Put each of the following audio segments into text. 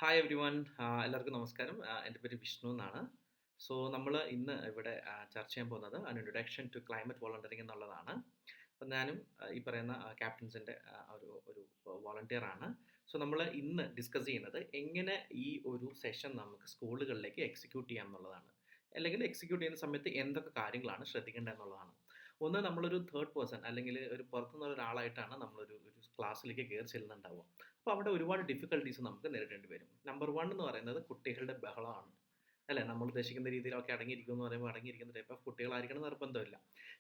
Hi every one. എല്ലാവർക്കും നമസ്കാരം. എൻ്റെ പേര് വിഷ്ണു എന്നാണ്. സോ നമ്മൾ ഇന്ന് ഇവിടെ ചർച്ച ചെയ്യാൻ പോകുന്നത് അൻ ഇൻട്രൊഡക്ഷൻ ടു ക്ലൈമറ്റ് വോളണ്ടിയറിംഗ് എന്നുള്ളതാണ്. അപ്പം ഞാനും ഈ പറയുന്ന ക്യാപ്റ്റൻസിൻ്റെ ഒരു വോളണ്ടിയർ ആണ്. സോ നമ്മൾ ഇന്ന് ഡിസ്കസ് ചെയ്യുന്നത് എങ്ങനെ ഈ ഒരു സെഷൻ നമുക്ക് സ്കൂളുകളിലേക്ക് എക്സിക്യൂട്ട് ചെയ്യാം എന്നുള്ളതാണ്. അല്ലെങ്കിൽ എക്സിക്യൂട്ട് ചെയ്യുന്ന സമയത്ത് എന്തൊക്കെ കാര്യങ്ങളാണ് ശ്രദ്ധിക്കേണ്ടത് എന്നുള്ളതാണ്. ഒന്ന്, നമ്മളൊരു തേർഡ് പേഴ്സൺ അല്ലെങ്കിൽ ഒരു പുറത്തുനിന്നുള്ള ഒരാളായിട്ടാണ് നമ്മളൊരു ക്ലാസ്സിലേക്ക് കയറി ചെല്ലുന്നുണ്ടാവുക. അപ്പോൾ അവിടെ ഒരുപാട് ഡിഫിക്കൽട്ടീസ് നമുക്ക് നേരിടേണ്ടി വരും. നമ്പർ വൺ എന്ന് പറയുന്നത് കുട്ടികളുടെ ബഹളമാണ്. അല്ലേ, നമ്മൾ ഉദ്ദേശിക്കുന്ന രീതിയിലൊക്കെ അടങ്ങിയിരിക്കും എന്ന് പറയുമ്പോൾ അടങ്ങിയിരിക്കുന്ന ടൈപ്പ് ഓഫ് കുട്ടികളായിരിക്കണം നിർബന്ധമില്ല.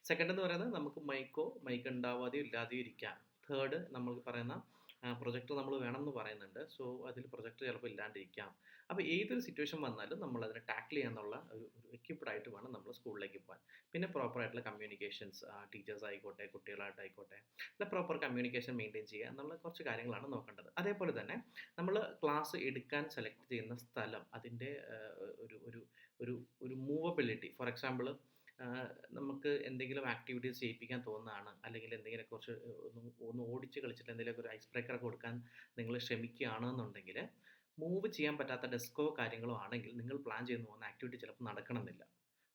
സെക്കൻഡ് എന്ന് പറയുന്നത് നമുക്ക് മൈക്ക് ഉണ്ടാവാതെയോ ഇല്ലാതെയോ ഇരിക്കാം. തേർഡ്, നമ്മൾ പറയുന്ന പ്രൊജക്ടർ നമ്മൾ വേണമെന്ന് പറയുന്നുണ്ട്. സോ അതിൽ പ്രൊജക്ടർ ചിലപ്പോൾ ഇല്ലാണ്ടിരിക്കാം. അപ്പോൾ ഏതൊരു സിറ്റുവേഷൻ വന്നാലും നമ്മൾ അതിനെ ടാക്കിൾ ചെയ്യാനുള്ള ഒരു എക്യുപ്ഡ് ആയിട്ട് വേണം നമ്മൾ സ്കൂളിലേക്ക് പോകാൻ. പിന്നെ പ്രോപ്പർ ആയിട്ടുള്ള കമ്മ്യൂണിക്കേഷൻസ്, ടീച്ചേഴ്സ് ആയിക്കോട്ടെ കുട്ടികളായിട്ടായിക്കോട്ടെ, അല്ല പ്രോപ്പർ കമ്മ്യൂണിക്കേഷൻ മെയിൻറ്റെയിൻ ചെയ്യുക എന്നുള്ള കുറച്ച് കാര്യങ്ങളാണ് നോക്കേണ്ടത്. അതേപോലെ തന്നെ നമ്മൾ ക്ലാസ് എടുക്കാൻ സെലക്ട് ചെയ്യുന്ന സ്ഥലം, അതിൻ്റെ ഒരു ഒരു ഒരു ഒരു മൂവബിലിറ്റി. ഫോർ എക്സാമ്പിൾ, നമുക്ക് എന്തെങ്കിലും ആക്ടിവിറ്റീസ് ചെയ്യിപ്പിക്കാൻ തോന്നുന്നതാണ്, അല്ലെങ്കിൽ എന്തെങ്കിലും കുറച്ച് ഒന്ന് ഓടിച്ച് കളിച്ചിട്ട് എന്തെങ്കിലുമൊക്കെ ഒരു ഐസ് ബ്രേക്കറൊക്കെ കൊടുക്കാൻ നിങ്ങൾ ശ്രമിക്കുകയാണെന്നുണ്ടെങ്കിൽ, മൂവ് ചെയ്യാൻ പറ്റാത്ത ഡെസ്കോ കാര്യങ്ങളോ ആണെങ്കിൽ നിങ്ങൾ പ്ലാൻ ചെയ്ത് പോകുന്ന ആക്ടിവിറ്റി ചിലപ്പോൾ നടക്കണമെന്നില്ല.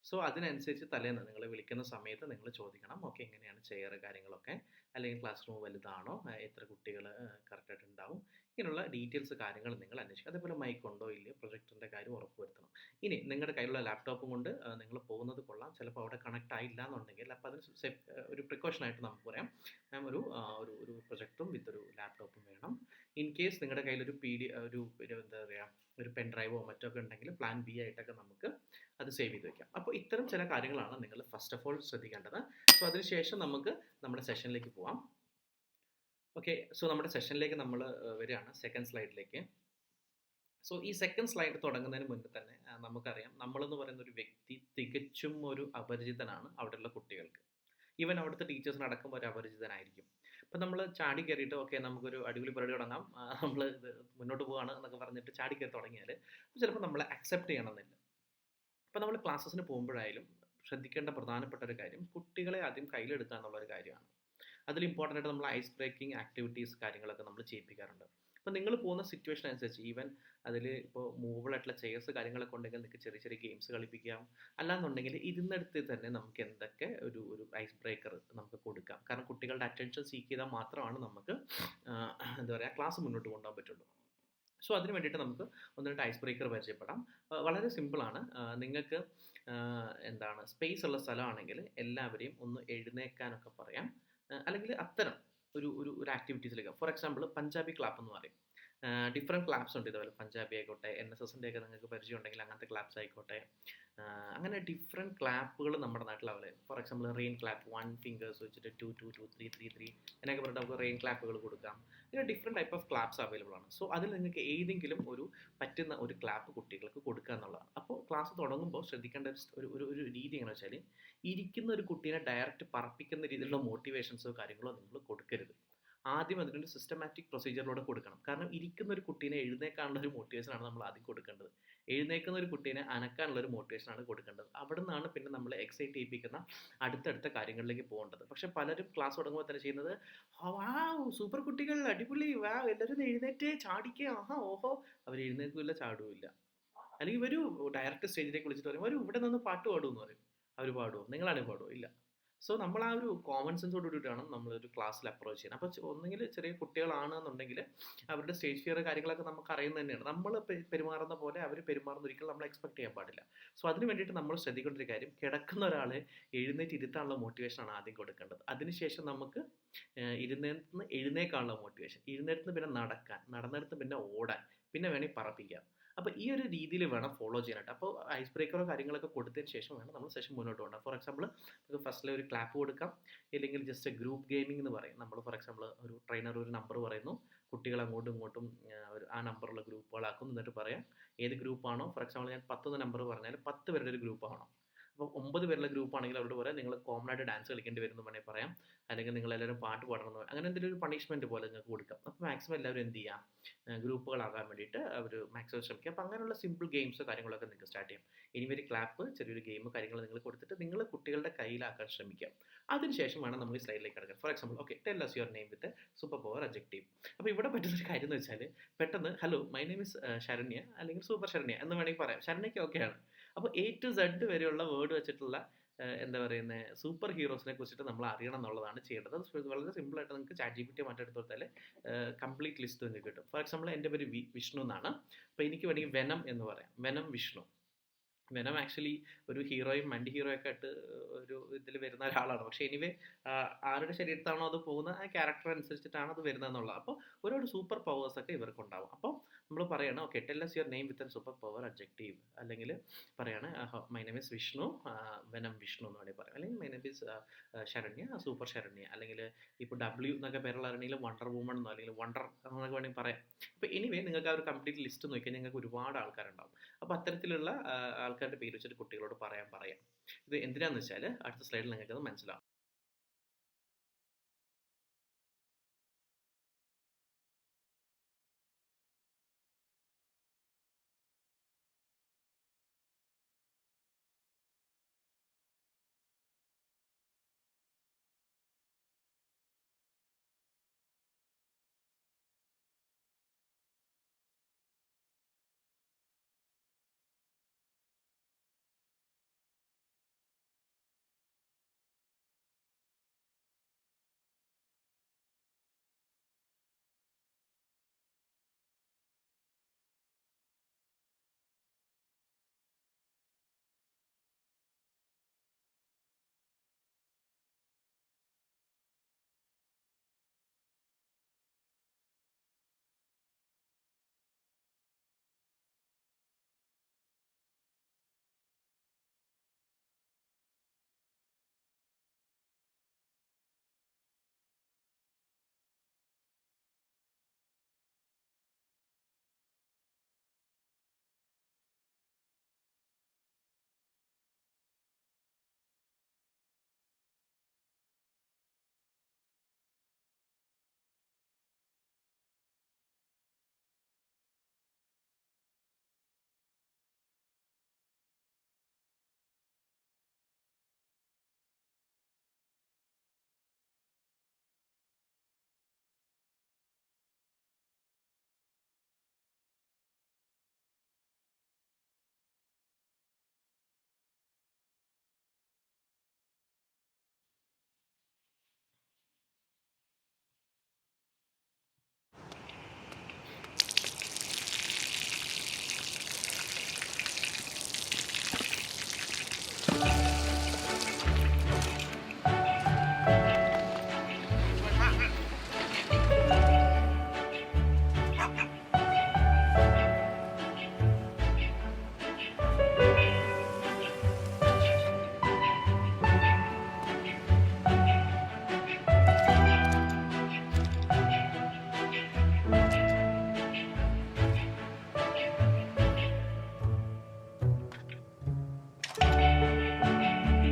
സോ അതിനനുസരിച്ച് തലേന്ന് നിങ്ങൾ വിളിക്കുന്ന സമയത്ത് നിങ്ങൾ ചോദിക്കണം, ഓക്കെ എങ്ങനെയാണ് ചെയർ കാര്യങ്ങളൊക്കെ, അല്ലെങ്കിൽ ക്ലാസ് റൂം വലുതാണോ, എത്ര കുട്ടികൾ കറക്റ്റായിട്ട് ഉണ്ടാവും, ഇങ്ങനെയുള്ള ഡീറ്റെയിൽസ് കാര്യങ്ങൾ നിങ്ങൾ അന്വേഷിക്കുക. അതേപോലെ മൈക്ക് ഉണ്ടോ ഇല്ലയോ, പ്രൊജക്ടറിൻ്റെ കാര്യം ഉറപ്പുവരുത്തണം. ഇനി നിങ്ങളുടെ കയ്യിലുള്ള ലാപ്ടോപ്പും കൊണ്ട് നിങ്ങൾ പോകുന്നത് കൊള്ളാം, ചിലപ്പോൾ അവിടെ കണക്ട് ആയില്ല എന്നുണ്ടെങ്കിൽ അപ്പോൾ അതിന് ഒരു പ്രിക്കോഷനായിട്ട് നമുക്ക് പറയാം, മാം ഒരു പ്രൊജക്ടറും വിത്ത് ഒരു ലാപ്ടോപ്പും വേണം. ഇൻ കേസ് നിങ്ങളുടെ കയ്യിൽ എന്താ പറയുക, ഒരു പെൻ ഡ്രൈവോ മറ്റോ ഒക്കെ ഉണ്ടെങ്കിൽ പ്ലാൻ ബി ആയിട്ടൊക്കെ നമുക്ക് അത് സേവ് ചെയ്ത് വെക്കാം. അപ്പോൾ ഇത്തരം ചില കാര്യങ്ങളാണ് നിങ്ങൾ ഫസ്റ്റ് ഓഫ് ഓൾ ശ്രദ്ധിക്കേണ്ടത്. സോ അതിനുശേഷം നമുക്ക് നമ്മുടെ സെഷനിലേക്ക് പോവാം. ഓക്കെ, സോ നമ്മുടെ സെഷനിലേക്ക് നമ്മൾ വരികയാണ്, സെക്കൻഡ് സ്ലൈഡിലേക്ക്. സോ ഈ സെക്കൻഡ് സ്ലൈഡ് തുടങ്ങുന്നതിന് മുൻപ് തന്നെ നമുക്കറിയാം, നമ്മളെന്ന് പറയുന്ന ഒരു വ്യക്തി തികച്ചും ഒരു അപരിചിതനാണ് അവിടെയുള്ള കുട്ടികൾക്ക്. ഈവൻ അവിടുത്തെ ടീച്ചേഴ്സിനടക്കം ഒരു അപരിചിതനായിരിക്കും. അപ്പം നമ്മൾ ചാടി കയറിയിട്ട് ഓക്കെ നമുക്കൊരു അടിപൊളി പരിപാടി തുടങ്ങാം, നമ്മൾ ഇത് മുന്നോട്ട് പോവാണ് എന്നൊക്കെ പറഞ്ഞിട്ട് ചാടി കയറി തുടങ്ങിയാൽ ചിലപ്പോൾ നമ്മളെ അക്സെപ്റ്റ് ചെയ്യണമെന്നില്ല. അപ്പോൾ നമ്മൾ ക്ലാസ്സസിന് പോകുമ്പോഴായാലും ശ്രദ്ധിക്കേണ്ട പ്രധാനപ്പെട്ട ഒരു കാര്യം, കുട്ടികളെ ആദ്യം കയ്യിലെടുക്കുക എന്നുള്ളൊരു കാര്യമാണ്. അതിൽ ഇമ്പോർട്ടൻ്റ് ആയിട്ട് നമ്മൾ ഐസ് ബ്രേക്കിംഗ് ആക്ടിവിറ്റീസ് കാര്യങ്ങളൊക്കെ നമ്മൾ ചെയ്യിപ്പിക്കാറുണ്ട്. അപ്പോൾ നിങ്ങൾ പോകുന്ന സിറ്റുവേഷൻ അനുസരിച്ച്, ഈവൻ അതിൽ ഇപ്പോൾ മൂവബിൾ ആയിട്ടുള്ള ചെയർസ് കാര്യങ്ങളൊക്കെ ഉണ്ടെങ്കിൽ നിങ്ങൾക്ക് ചെറിയ ചെറിയ ഗെയിംസ് കളിപ്പിക്കാം. അല്ലാന്നുണ്ടെങ്കിൽ ഇരുന്നിടത്ത് തന്നെ നമുക്ക് എന്തൊക്കെ ഒരു ഐസ് ബ്രേക്കർ നമുക്ക് കൊടുക്കാം. കാരണം കുട്ടികളുടെ അറ്റൻഷൻ സീക്ക് ചെയ്താൽ മാത്രമാണ് നമുക്ക് എന്താ പറയുക ക്ലാസ് മുന്നോട്ട് കൊണ്ടുപോകാൻ പറ്റുള്ളൂ. സോ അതിന് വേണ്ടിയിട്ട് നമുക്ക് ഒന്ന് രണ്ട് ഐസ് ബ്രേക്കർ പരിചയപ്പെടാം. വളരെ സിമ്പിളാണ്. നിങ്ങൾക്ക് എന്താണ് സ്പേസ് ഉള്ള സ്ഥലമാണെങ്കിൽ എല്ലാവരെയും ഒന്ന് എഴുന്നേക്കാനൊക്കെ പറയാം. അല്ലെങ്കിൽ അത്തരം ഒരു ആക്ടിവിറ്റീസിലേക്ക്, ഫോർ എക്സാമ്പിൾ പഞ്ചാബി ക്ലാപ്പ് എന്ന് പറയും. ഡിഫറെൻറ്റ് ക്ലാപ്സ് ഉണ്ട് ഇതുപോലെ, പഞ്ചാബി ആയിക്കോട്ടെ, NSSൻ്റെ ഒക്കെ നിങ്ങൾക്ക് പരിചയം ഉണ്ടെങ്കിൽ അങ്ങനത്തെ ക്ലാപ്സ് ആയിക്കോട്ടെ. അങ്ങനെ ഡിഫറെൻറ്റ് ക്ലാപ്പുകൾ നമ്മുടെ നാട്ടിൽ available. For example rain clap, 1 fingers വെച്ചിട്ട് 2 2 2 3 3 3 എന്നൊക്കെ പറഞ്ഞിട്ട് നമുക്ക് റെയിൻ ക്ലാപ്പുകൾ കൊടുക്കാം. ഇങ്ങനെ different type of claps available ആണ്. സോ അതിൽ നിങ്ങൾക്ക് ഏതെങ്കിലും ഒരു പറ്റുന്ന ഒരു ക്ലാപ്പ് കുട്ടികൾക്ക് കൊടുക്കുക എന്നുള്ളതാണ്. അപ്പോൾ ക്ലാസ് തുടങ്ങുമ്പോൾ ശ്രദ്ധിക്കേണ്ട ഒരു രീതി എങ്ങനെയാണെന്ന് വെച്ചാൽ, ഇരിക്കുന്ന ഒരു കുട്ടീനെ ഡയറക്റ്റ് പറപ്പിക്കുന്ന രീതിയിലുള്ള മോട്ടിവേഷൻസോ കാര്യങ്ങളോ നിങ്ങൾ കൊടുക്കരുത്. ആദ്യം അതിനൊരു സിസ്റ്റമാറ്റിക് പ്രൊസീജിയറിലൂടെ കൊടുക്കണം. കാരണം ഇരിക്കുന്ന ഒരു കുട്ടീനെ എഴുന്നേക്കാനുള്ള ഒരു മോട്ടിവേഷനാണ് നമ്മൾ ആദ്യം കൊടുക്കേണ്ടത്. എഴുന്നേക്കുന്ന ഒരു കുട്ടീനെ അനക്കാനുള്ള ഒരു മോട്ടിവേഷനാണ് കൊടുക്കേണ്ടത്. അവിടെ നിന്നാണ് പിന്നെ നമ്മൾ എക്സൈറ്റ് ചെയ്യിപ്പിക്കുന്ന അടുത്തടുത്ത കാര്യങ്ങളിലേക്ക് പോകേണ്ടത്. പക്ഷേ പലരും ക്ലാസ് തുടങ്ങുമ്പോൾ തന്നെ ചെയ്യുന്നത്, വാവ് സൂപ്പർ കുട്ടികൾ അടിപൊളി, വാവ് എല്ലാവരും എഴുന്നേറ്റ് ചാടിക്കുക, ആഹാ ഓഹോ. അവർ എഴുന്നേക്കില്ല, ചാടുമില്ല. അല്ലെങ്കിൽ ഒരു ഡയറക്റ്റ് സ്റ്റേജിലേക്ക് വിളിച്ചിട്ട് പറയും, ഒരു ഇവിടെ നിന്ന് പാട്ട് പാടുമെന്ന് പറയും. അവർ പാടുമോ? നിങ്ങളാണെങ്കിൽ പാടുമോ? ഇല്ല. സോ നമ്മൾ ആ ഒരു കോമൺ സെൻസോട് കൂടിയിട്ട് വേണം നമ്മളൊരു ക്ലാസ്സിൽ അപ്രോച്ച് ചെയ്യാൻ. അപ്പോൾ ഒന്നെങ്കിൽ ചെറിയ കുട്ടികളാണെന്നുണ്ടെങ്കിൽ അവരുടെ സ്റ്റേജ് ഫിയർ കാര്യങ്ങളൊക്കെ നമുക്ക് അറിയുന്നത് തന്നെയാണ്. നമ്മൾ പെരുമാറുന്ന പോലെ അവർ പെരുമാറുന്ന ഒരിക്കലും നമ്മൾ എക്സ്പെക്ട് ചെയ്യാൻ പാടില്ല. സോ അതിന് വേണ്ടിയിട്ട് നമ്മൾ ശ്രദ്ധിക്കേണ്ട ഒരു കാര്യം, കിടക്കുന്ന ഒരാളെ എഴുന്നേറ്റ് ഇരുത്താനുള്ള മോട്ടിവേഷനാണ് ആദ്യം കൊടുക്കേണ്ടത്. അതിനുശേഷം നമുക്ക് ഇരുന്നേന്ന് എഴുന്നേക്കാനുള്ള മോട്ടിവേഷൻ, ഇരുന്നേരത്ത് പിന്നെ നടക്കാൻ, നടന്നിടത്ത് പിന്നെ ഓടാൻ, പിന്നെ വേണമെങ്കിൽ പറപ്പിക്കാം. അപ്പോൾ ഈ ഒരു രീതിയിൽ വേണം ഫോളോ ചെയ്യാനായിട്ട്. അപ്പോൾ ഐസ് ബ്രേക്കറോ കാര്യങ്ങളൊക്കെ കൊടുത്തതിന് ശേഷം വേണം നമ്മൾ സെഷൻ മുന്നോട്ട് കൊണ്ടുപോകാം. ഫോർ എക്സാമ്പിൾ നമുക്ക് ഫസ്റ്റിൽ ഒരു ക്ലാപ്പ് കൊടുക്കാം, ഇല്ലെങ്കിൽ ജസ്റ്റ് ഗ്രൂപ്പ് ഗെയിമിംഗ് എന്ന് പറയും. നമ്മൾ ഫോർ എക്സാമ്പിൾ ഒരു ട്രെയിനർ ഒരു നമ്പർ പറയുന്നു, കുട്ടികൾ അങ്ങോട്ടും ഇങ്ങോട്ടും ആ നമ്പറുള്ള ഗ്രൂപ്പുകളാക്കും. എന്നിട്ട് പറയാം ഏത് ഗ്രൂപ്പാണോ, ഫോർ എക്സാമ്പിൾ ഞാൻ 10 നമ്പർ പറഞ്ഞാൽ 10 പേരുടെ ഒരു ഗ്രൂപ്പാണോ, അപ്പോൾ 9 പേരുള്ള ഗ്രൂപ്പാണെങ്കിൽ അവരോട് പറയാം നിങ്ങൾ കോമൺ ആയിട്ട് ഡാൻസ് കളിക്കേണ്ടി വരും എന്ന് വേണമെങ്കിൽ പറയാം, അല്ലെങ്കിൽ നിങ്ങളെല്ലാവരും പാട്ട് പാടണം എന്ന് അങ്ങനെ എന്തെങ്കിലും ഒരു പണിഷ്മെൻറ്റ് പോലെ നിങ്ങൾക്ക് കൊടുക്കാം. അപ്പോൾ മാക്സിമം എല്ലാവരും എന്ത് ചെയ്യാം, ഗ്രൂപ്പുകളാകാൻ വേണ്ടിയിട്ട് അവർ മാക്സിമം ശ്രമിക്കുക. അപ്പോൾ അങ്ങനെയുള്ള സിമ്പിൾ ഗെയിംസ് കാര്യങ്ങളൊക്കെ നിങ്ങൾക്ക് സ്റ്റാർട്ട് ചെയ്യാം. ഇനി ഒരു ക്ലാപ്പ്, ചെറിയൊരു ഗെയിം കാര്യങ്ങൾ നിങ്ങൾ കൊടുത്തിട്ട് നിങ്ങൾ കുട്ടികളുടെ കയ്യിലാക്കാൻ ശ്രമിക്കുക. അതിനുശേഷം വേണം നമ്മൾ ഈ സ്ലൈഡിലേക്ക് കിടക്കാൻ. For example, okay, tell us your name with super power adjective. അപ്പോൾ ഇവിടെ പറ്റുന്നൊരു കാര്യം എന്ന് വെച്ചാൽ പെട്ടെന്ന് hello my name is Saranya അല്ലെങ്കിൽ സൂപ്പർ ശരണ്യ എന്ന് വേണമെങ്കിൽ പറയാം. ശരണ്യയ്ക്ക് ഓക്കെയാണ്. അപ്പോൾ A to Z വരെയുള്ള വേർഡ് വെച്ചിട്ടുള്ള എന്താ പറയുന്നത് സൂപ്പർ ഹീറോസിനെ കുറിച്ചിട്ട് നമ്മൾ അറിയണം എന്നുള്ളതാണ് ചെയ്യേണ്ടത്. അത് വളരെ സിമ്പിളായിട്ട് നിങ്ങൾക്ക് ChatGPT മറ്റെടുത്ത് കൊടുത്താൽ കംപ്ലീറ്റ് ലിസ്റ്റ് നിങ്ങൾക്ക് കിട്ടും. ഫോർ എക്സാമ്പിൾ എൻ്റെ പേര് വിഷ്ണു എന്നാണ്. അപ്പോൾ എനിക്ക് വേണമെങ്കിൽ വെനം എന്ന് പറയാം, വെനം വിഷ്ണു. വെനം ആക്ച്വലി ഒരു ഹീറോയും മണ്ടി ഹീറോയൊക്കെ ആയിട്ട് ഒരു ഇതിൽ വരുന്ന ഒരാളാണ്. പക്ഷേ എനിവേ ആരുടെ ശരീരത്താണോ അത് പോകുന്ന ആ ക്യാരക്ടർ അനുസരിച്ചിട്ടാണ് അത് വരുന്നതെന്നുള്ളത്. അപ്പോൾ ഒരുപാട് സൂപ്പർ പവേഴ്സ് ഒക്കെ ഇവർക്കുണ്ടാവും. അപ്പോൾ നമ്മൾ പറയണം okay tell us your name with super power adjective, അല്ലെങ്കിൽ പറയാണ് my name is Vishnu, venom Vishnu എന്ന് വേണമെങ്കിൽ പറയാം, അല്ലെങ്കിൽ my name is Saranya, super Saranya, അല്ലെങ്കിൽ ഇപ്പോൾ W എന്നൊക്കെ പേരുള്ളതാണെങ്കിൽ വണ്ടർ വുമൺ എന്നോ അല്ലെങ്കിൽ വണ്ടർ എന്നൊക്കെ വേണമെങ്കിൽ പറയാം. അപ്പോൾ എനിവേ നിങ്ങൾക്ക് ആ ഒരു കംപ്ലീറ്റ് ലിസ്റ്റ് നോക്കിയാൽ നിങ്ങൾക്ക് ഒരുപാട് ആൾക്കാരുണ്ടാവും. അപ്പോൾ അത്തരത്തിലുള്ള ആൾക്കാരുടെ പേര് വെച്ചിട്ട് കുട്ടികളോട് പറയാം. ഇത് എന്തിനാന്ന് വെച്ചാൽ അടുത്ത സ്ലൈഡിൽ നിങ്ങൾക്ക് അത് മനസ്സിലാവും.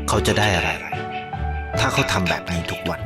เขาจะได้อะไรถ้าเขาทำแบบนี้ทุกวัน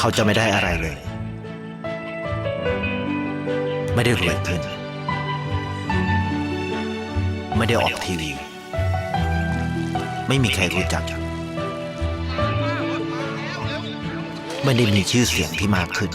เขาจะไม่ได้อะไรเลยไม่ได้รวยขึ้นไม่ได้ออกทีวีไม่มีใครรู้จักไม่ได้มีชื่อเสียงที่มากขึ้น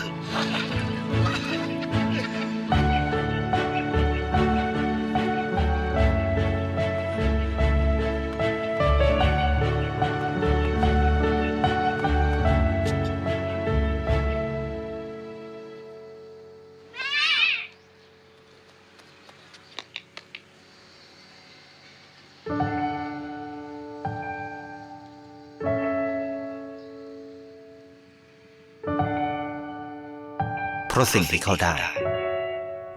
ราะสิ่งที่เขาได้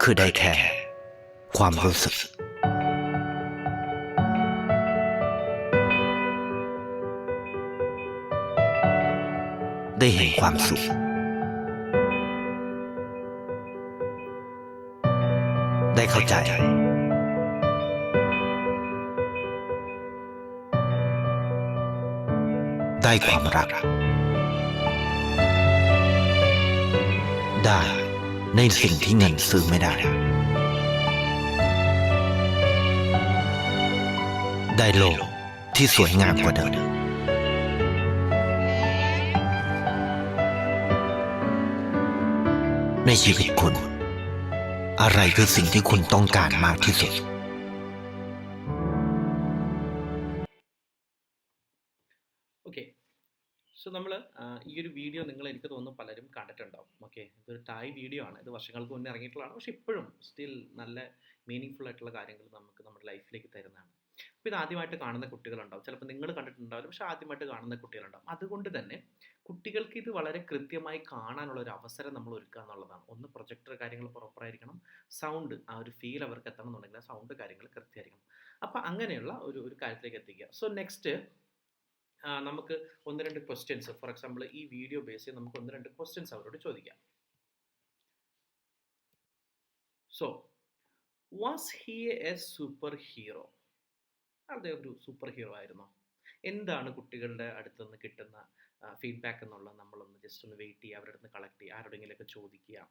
คือได้แค่ความรู้สึกได้เห็นความสุขได้เข้าใจได้ความรักได้ในสิ่งที่เงินซื้อไม่ได้ได้โลกที่สวยงามกว่าเดิมในชีวิตคุณอะไรคือสิ่งที่คุณต้องการมากที่สุดഓക്കെ സോ നമ്മൾ ഈ ഒരു വീഡിയോ നിങ്ങൾ എനിക്ക് തോന്നുന്നു പലരും കണ്ടിട്ടുണ്ടാവും. ഓക്കെ, ഇതൊരു ടായ് വീഡിയോ ആണ്. ഇത് വർഷങ്ങൾക്ക് മുന്നേ ഇറങ്ങിയിട്ടുള്ളതാണ്. പക്ഷേ ഇപ്പോഴും സ്റ്റിൽ നല്ല മീനിങ് ഫുൾ ആയിട്ടുള്ള കാര്യങ്ങൾ നമുക്ക് നമ്മുടെ ലൈഫിലേക്ക് തരുന്നതാണ്. അപ്പോൾ ഇത് ആദ്യമായിട്ട് കാണുന്ന കുട്ടികളുണ്ടാവും. ചിലപ്പോൾ നിങ്ങൾ കണ്ടിട്ടുണ്ടാവില്ല, പക്ഷേ ആദ്യമായിട്ട് കാണുന്ന കുട്ടികളുണ്ടാവും. അതുകൊണ്ട് തന്നെ കുട്ടികൾക്ക് ഇത് വളരെ കൃത്യമായി കാണാനുള്ള ഒരു അവസരം നമ്മൾ ഒരുക്കുക എന്നുള്ളതാണ്. ഒന്ന്, പ്രൊജക്ടർ കാര്യങ്ങൾ പ്രോപ്പറായിരിക്കണം. സൗണ്ട്, ആ ഒരു ഫീൽ അവർക്ക് എത്തണം എന്നുണ്ടെങ്കിൽ സൗണ്ട് കാര്യങ്ങൾ കൃത്യമായിരിക്കണം. അപ്പോൾ അങ്ങനെയുള്ള ഒരു കാര്യത്തിലേക്ക് എത്തിക്കുക. സോ നെക്സ്റ്റ് നമുക്ക് ഒന്ന് രണ്ട് ക്വസ്റ്റ്യൻസ്, ഫോർ എക്സാമ്പിൾ ഈ വീഡിയോ ബേസ് ചെയ്ത് നമുക്ക് ഒന്ന് രണ്ട് ക്വസ്റ്റ്യൻസ് അവരോട് ചോദിക്കാം. So was he A super hero? അദ്ദേഹം ഒരു സൂപ്പർ ഹീറോ ആയിരുന്നോ? എന്താണ് കുട്ടികളുടെ അടുത്ത് നിന്ന് കിട്ടുന്ന ഫീഡ്ബാക്ക് എന്നുള്ളത് നമ്മളൊന്ന് ജസ്റ്റ് ഒന്ന് വെയിറ്റ് ചെയ്യുക, അവരുടെ അടുത്ത് കളക്ട് ചെയ്യുക, ആരോടെങ്കിലൊക്കെ ചോദിക്കുക.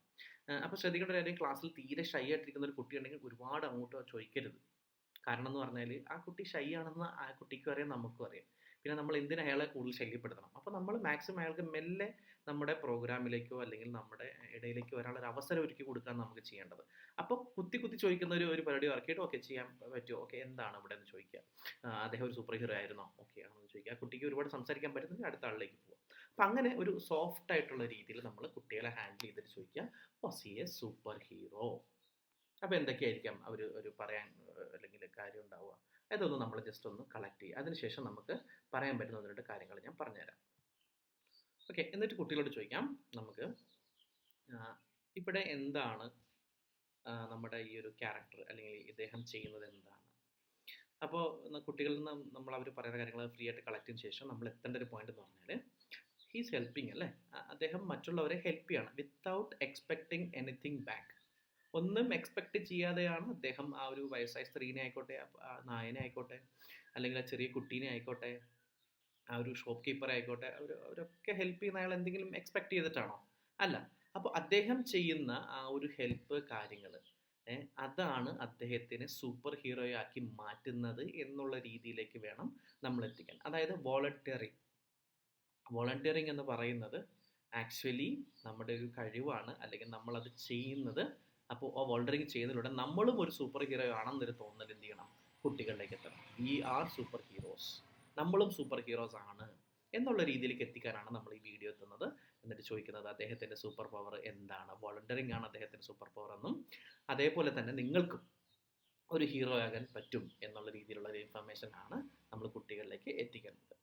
അപ്പോൾ ശ്രദ്ധിക്കേണ്ട കാര്യം, ക്ലാസ്സിൽ തീരെ ഷൈ ആയിട്ടിരിക്കുന്ന ഒരു കുട്ടി ഉണ്ടെങ്കിൽ ഒരുപാട് അങ്ങോട്ട് ചോദിക്കരുത്. കാരണം എന്ന് പറഞ്ഞാൽ ആ കുട്ടി ഷൈ ആണെന്ന് ആ കുട്ടിക്കും അറിയാം, നമുക്കും അറിയാം. പിന്നെ നമ്മൾ എന്തിനാ അയാളെ കൂടുതൽ ശല്യപ്പെടുത്തണം? അപ്പോൾ നമ്മൾ മാക്സിമം അയാൾക്ക് മെല്ലെ നമ്മുടെ പ്രോഗ്രാമിലേക്കോ അല്ലെങ്കിൽ നമ്മുടെ ഇടയിലേക്കോ വരാനുള്ള ഒരു അവസരം ഒരുക്കി കൊടുക്കാൻ നമുക്ക് ചെയ്യേണ്ടത്. അപ്പോൾ കുത്തി കുത്തി ചോദിക്കുന്ന ഒരു പരിപാടി ഇറക്കിയിട്ട് ഓക്കെ ചെയ്യാൻ പറ്റുമോ, ഓക്കെ എന്താണ് ഇവിടെ എന്ന് ചോദിക്കുക. അദ്ദേഹം ഒരു സൂപ്പർ ഹീറോ ആയിരുന്നോ, ഓക്കെ ആണെന്ന് ചോദിക്കുക. ആ കുട്ടിക്ക് ഒരുപാട് സംസാരിക്കാൻ പറ്റുന്നെങ്കിൽ അടുത്ത ആളിലേക്ക് പോകാം. അപ്പം അങ്ങനെ ഒരു സോഫ്റ്റ് ആയിട്ടുള്ള രീതിയിൽ നമ്മൾ കുട്ടികളെ ഹാൻഡിൽ ചെയ്തിട്ട് ചോദിക്കുക, was he A super hero? അപ്പോൾ എന്തൊക്കെയായിരിക്കാം അവർ ഒരു പറയാൻ അല്ലെങ്കിൽ കാര്യം ഉണ്ടാവുക, അതൊന്ന് നമ്മൾ ജസ്റ്റ് ഒന്ന് കളക്ട് ചെയ്യുക. അതിനുശേഷം നമുക്ക് പറയാൻ പറ്റുന്ന ഒന്ന് രണ്ട് കാര്യങ്ങൾ ഞാൻ പറഞ്ഞുതരാം. ഓക്കെ, എന്നിട്ട് കുട്ടികളോട് ചോദിക്കാം നമുക്ക്, ഇവിടെ എന്താണ് നമ്മുടെ ഈ ഒരു ക്യാരക്ടർ അല്ലെങ്കിൽ ഇദ്ദേഹം ചെയ്യുന്നത് എന്താണ്? അപ്പോൾ കുട്ടികളിൽ നിന്ന് നമ്മൾ അവർ പറയുന്ന കാര്യങ്ങൾ ഫ്രീ ആയിട്ട് കളക്ട് ചെയ്തതിന് ശേഷം നമ്മൾ എത്തേണ്ട ഒരു പോയിന്റ് എന്ന് പറഞ്ഞാൽ, ഹീസ് ഹെൽപ്പിംഗ് അല്ലേ, അദ്ദേഹം മറ്റുള്ളവരെ ഹെൽപ്പ് ചെയ്യണം വിത്തൗട്ട് എക്സ്പെക്ടിങ് എനിത്തിങ് ബാക്ക്. ഒന്നും എക്സ്പെക്ട് ചെയ്യാതെയാണ് അദ്ദേഹം ആ ഒരു വയസ്സായ സ്ത്രീനെ ആയിക്കോട്ടെ, ആ നായനെ ആയിക്കോട്ടെ, അല്ലെങ്കിൽ ആ ചെറിയ കുട്ടീനെ ആയിക്കോട്ടെ, ആ ഒരു ഷോപ്പ് കീപ്പറെ ആയിക്കോട്ടെ, അവരൊക്കെ ഹെൽപ്പ് ചെയ്യുന്ന അയാൾ എന്തെങ്കിലും എക്സ്പെക്ട് ചെയ്തിട്ടാണോ? അല്ല. അപ്പോൾ അദ്ദേഹം ചെയ്യുന്ന ആ ഒരു ഹെൽപ്പ് കാര്യങ്ങൾ അതാണ് അദ്ദേഹത്തിനെ സൂപ്പർ ഹീറോയാക്കി മാറ്റുന്നത് എന്നുള്ള രീതിയിലേക്ക് വേണം നമ്മൾ എത്തിക്കാൻ. അതായത് വോളണ്ടിയറിങ് എന്ന് പറയുന്നത് ആക്ച്വലി നമ്മുടെ ഒരു കഴിവാണ്, അല്ലെങ്കിൽ നമ്മളത് ചെയ്യുന്നത്. അപ്പോൾ ആ വോളണ്ടിയറിങ് ചെയ്യുന്നതിലൂടെ നമ്മളും ഒരു സൂപ്പർ ഹീറോ ആണെന്നൊരു തോന്നൽ എന്ത് ചെയ്യണം, കുട്ടികളിലേക്ക് എത്തണം. വി ആർ സൂപ്പർ ഹീറോസ്, നമ്മളും സൂപ്പർ ഹീറോസ് ആണ് എന്നുള്ള രീതിയിലേക്ക് എത്തിക്കാനാണ് നമ്മൾ ഈ വീഡിയോ എത്തുന്നത്. എന്നിട്ട് ചോദിക്കുന്നത് അദ്ദേഹത്തിൻ്റെ സൂപ്പർ പവർ എന്താണ്? വോളണ്ടിയറിങ് ആണ് അദ്ദേഹത്തിൻ്റെ സൂപ്പർ പവർ എന്നും അതേപോലെ തന്നെ നിങ്ങൾക്കും ഒരു ഹീറോ ആകാൻ പറ്റും എന്നുള്ള രീതിയിലുള്ള ഒരു ഇൻഫർമേഷൻ ആണ് നമ്മൾ കുട്ടികളിലേക്ക് എത്തിക്കുന്നത്.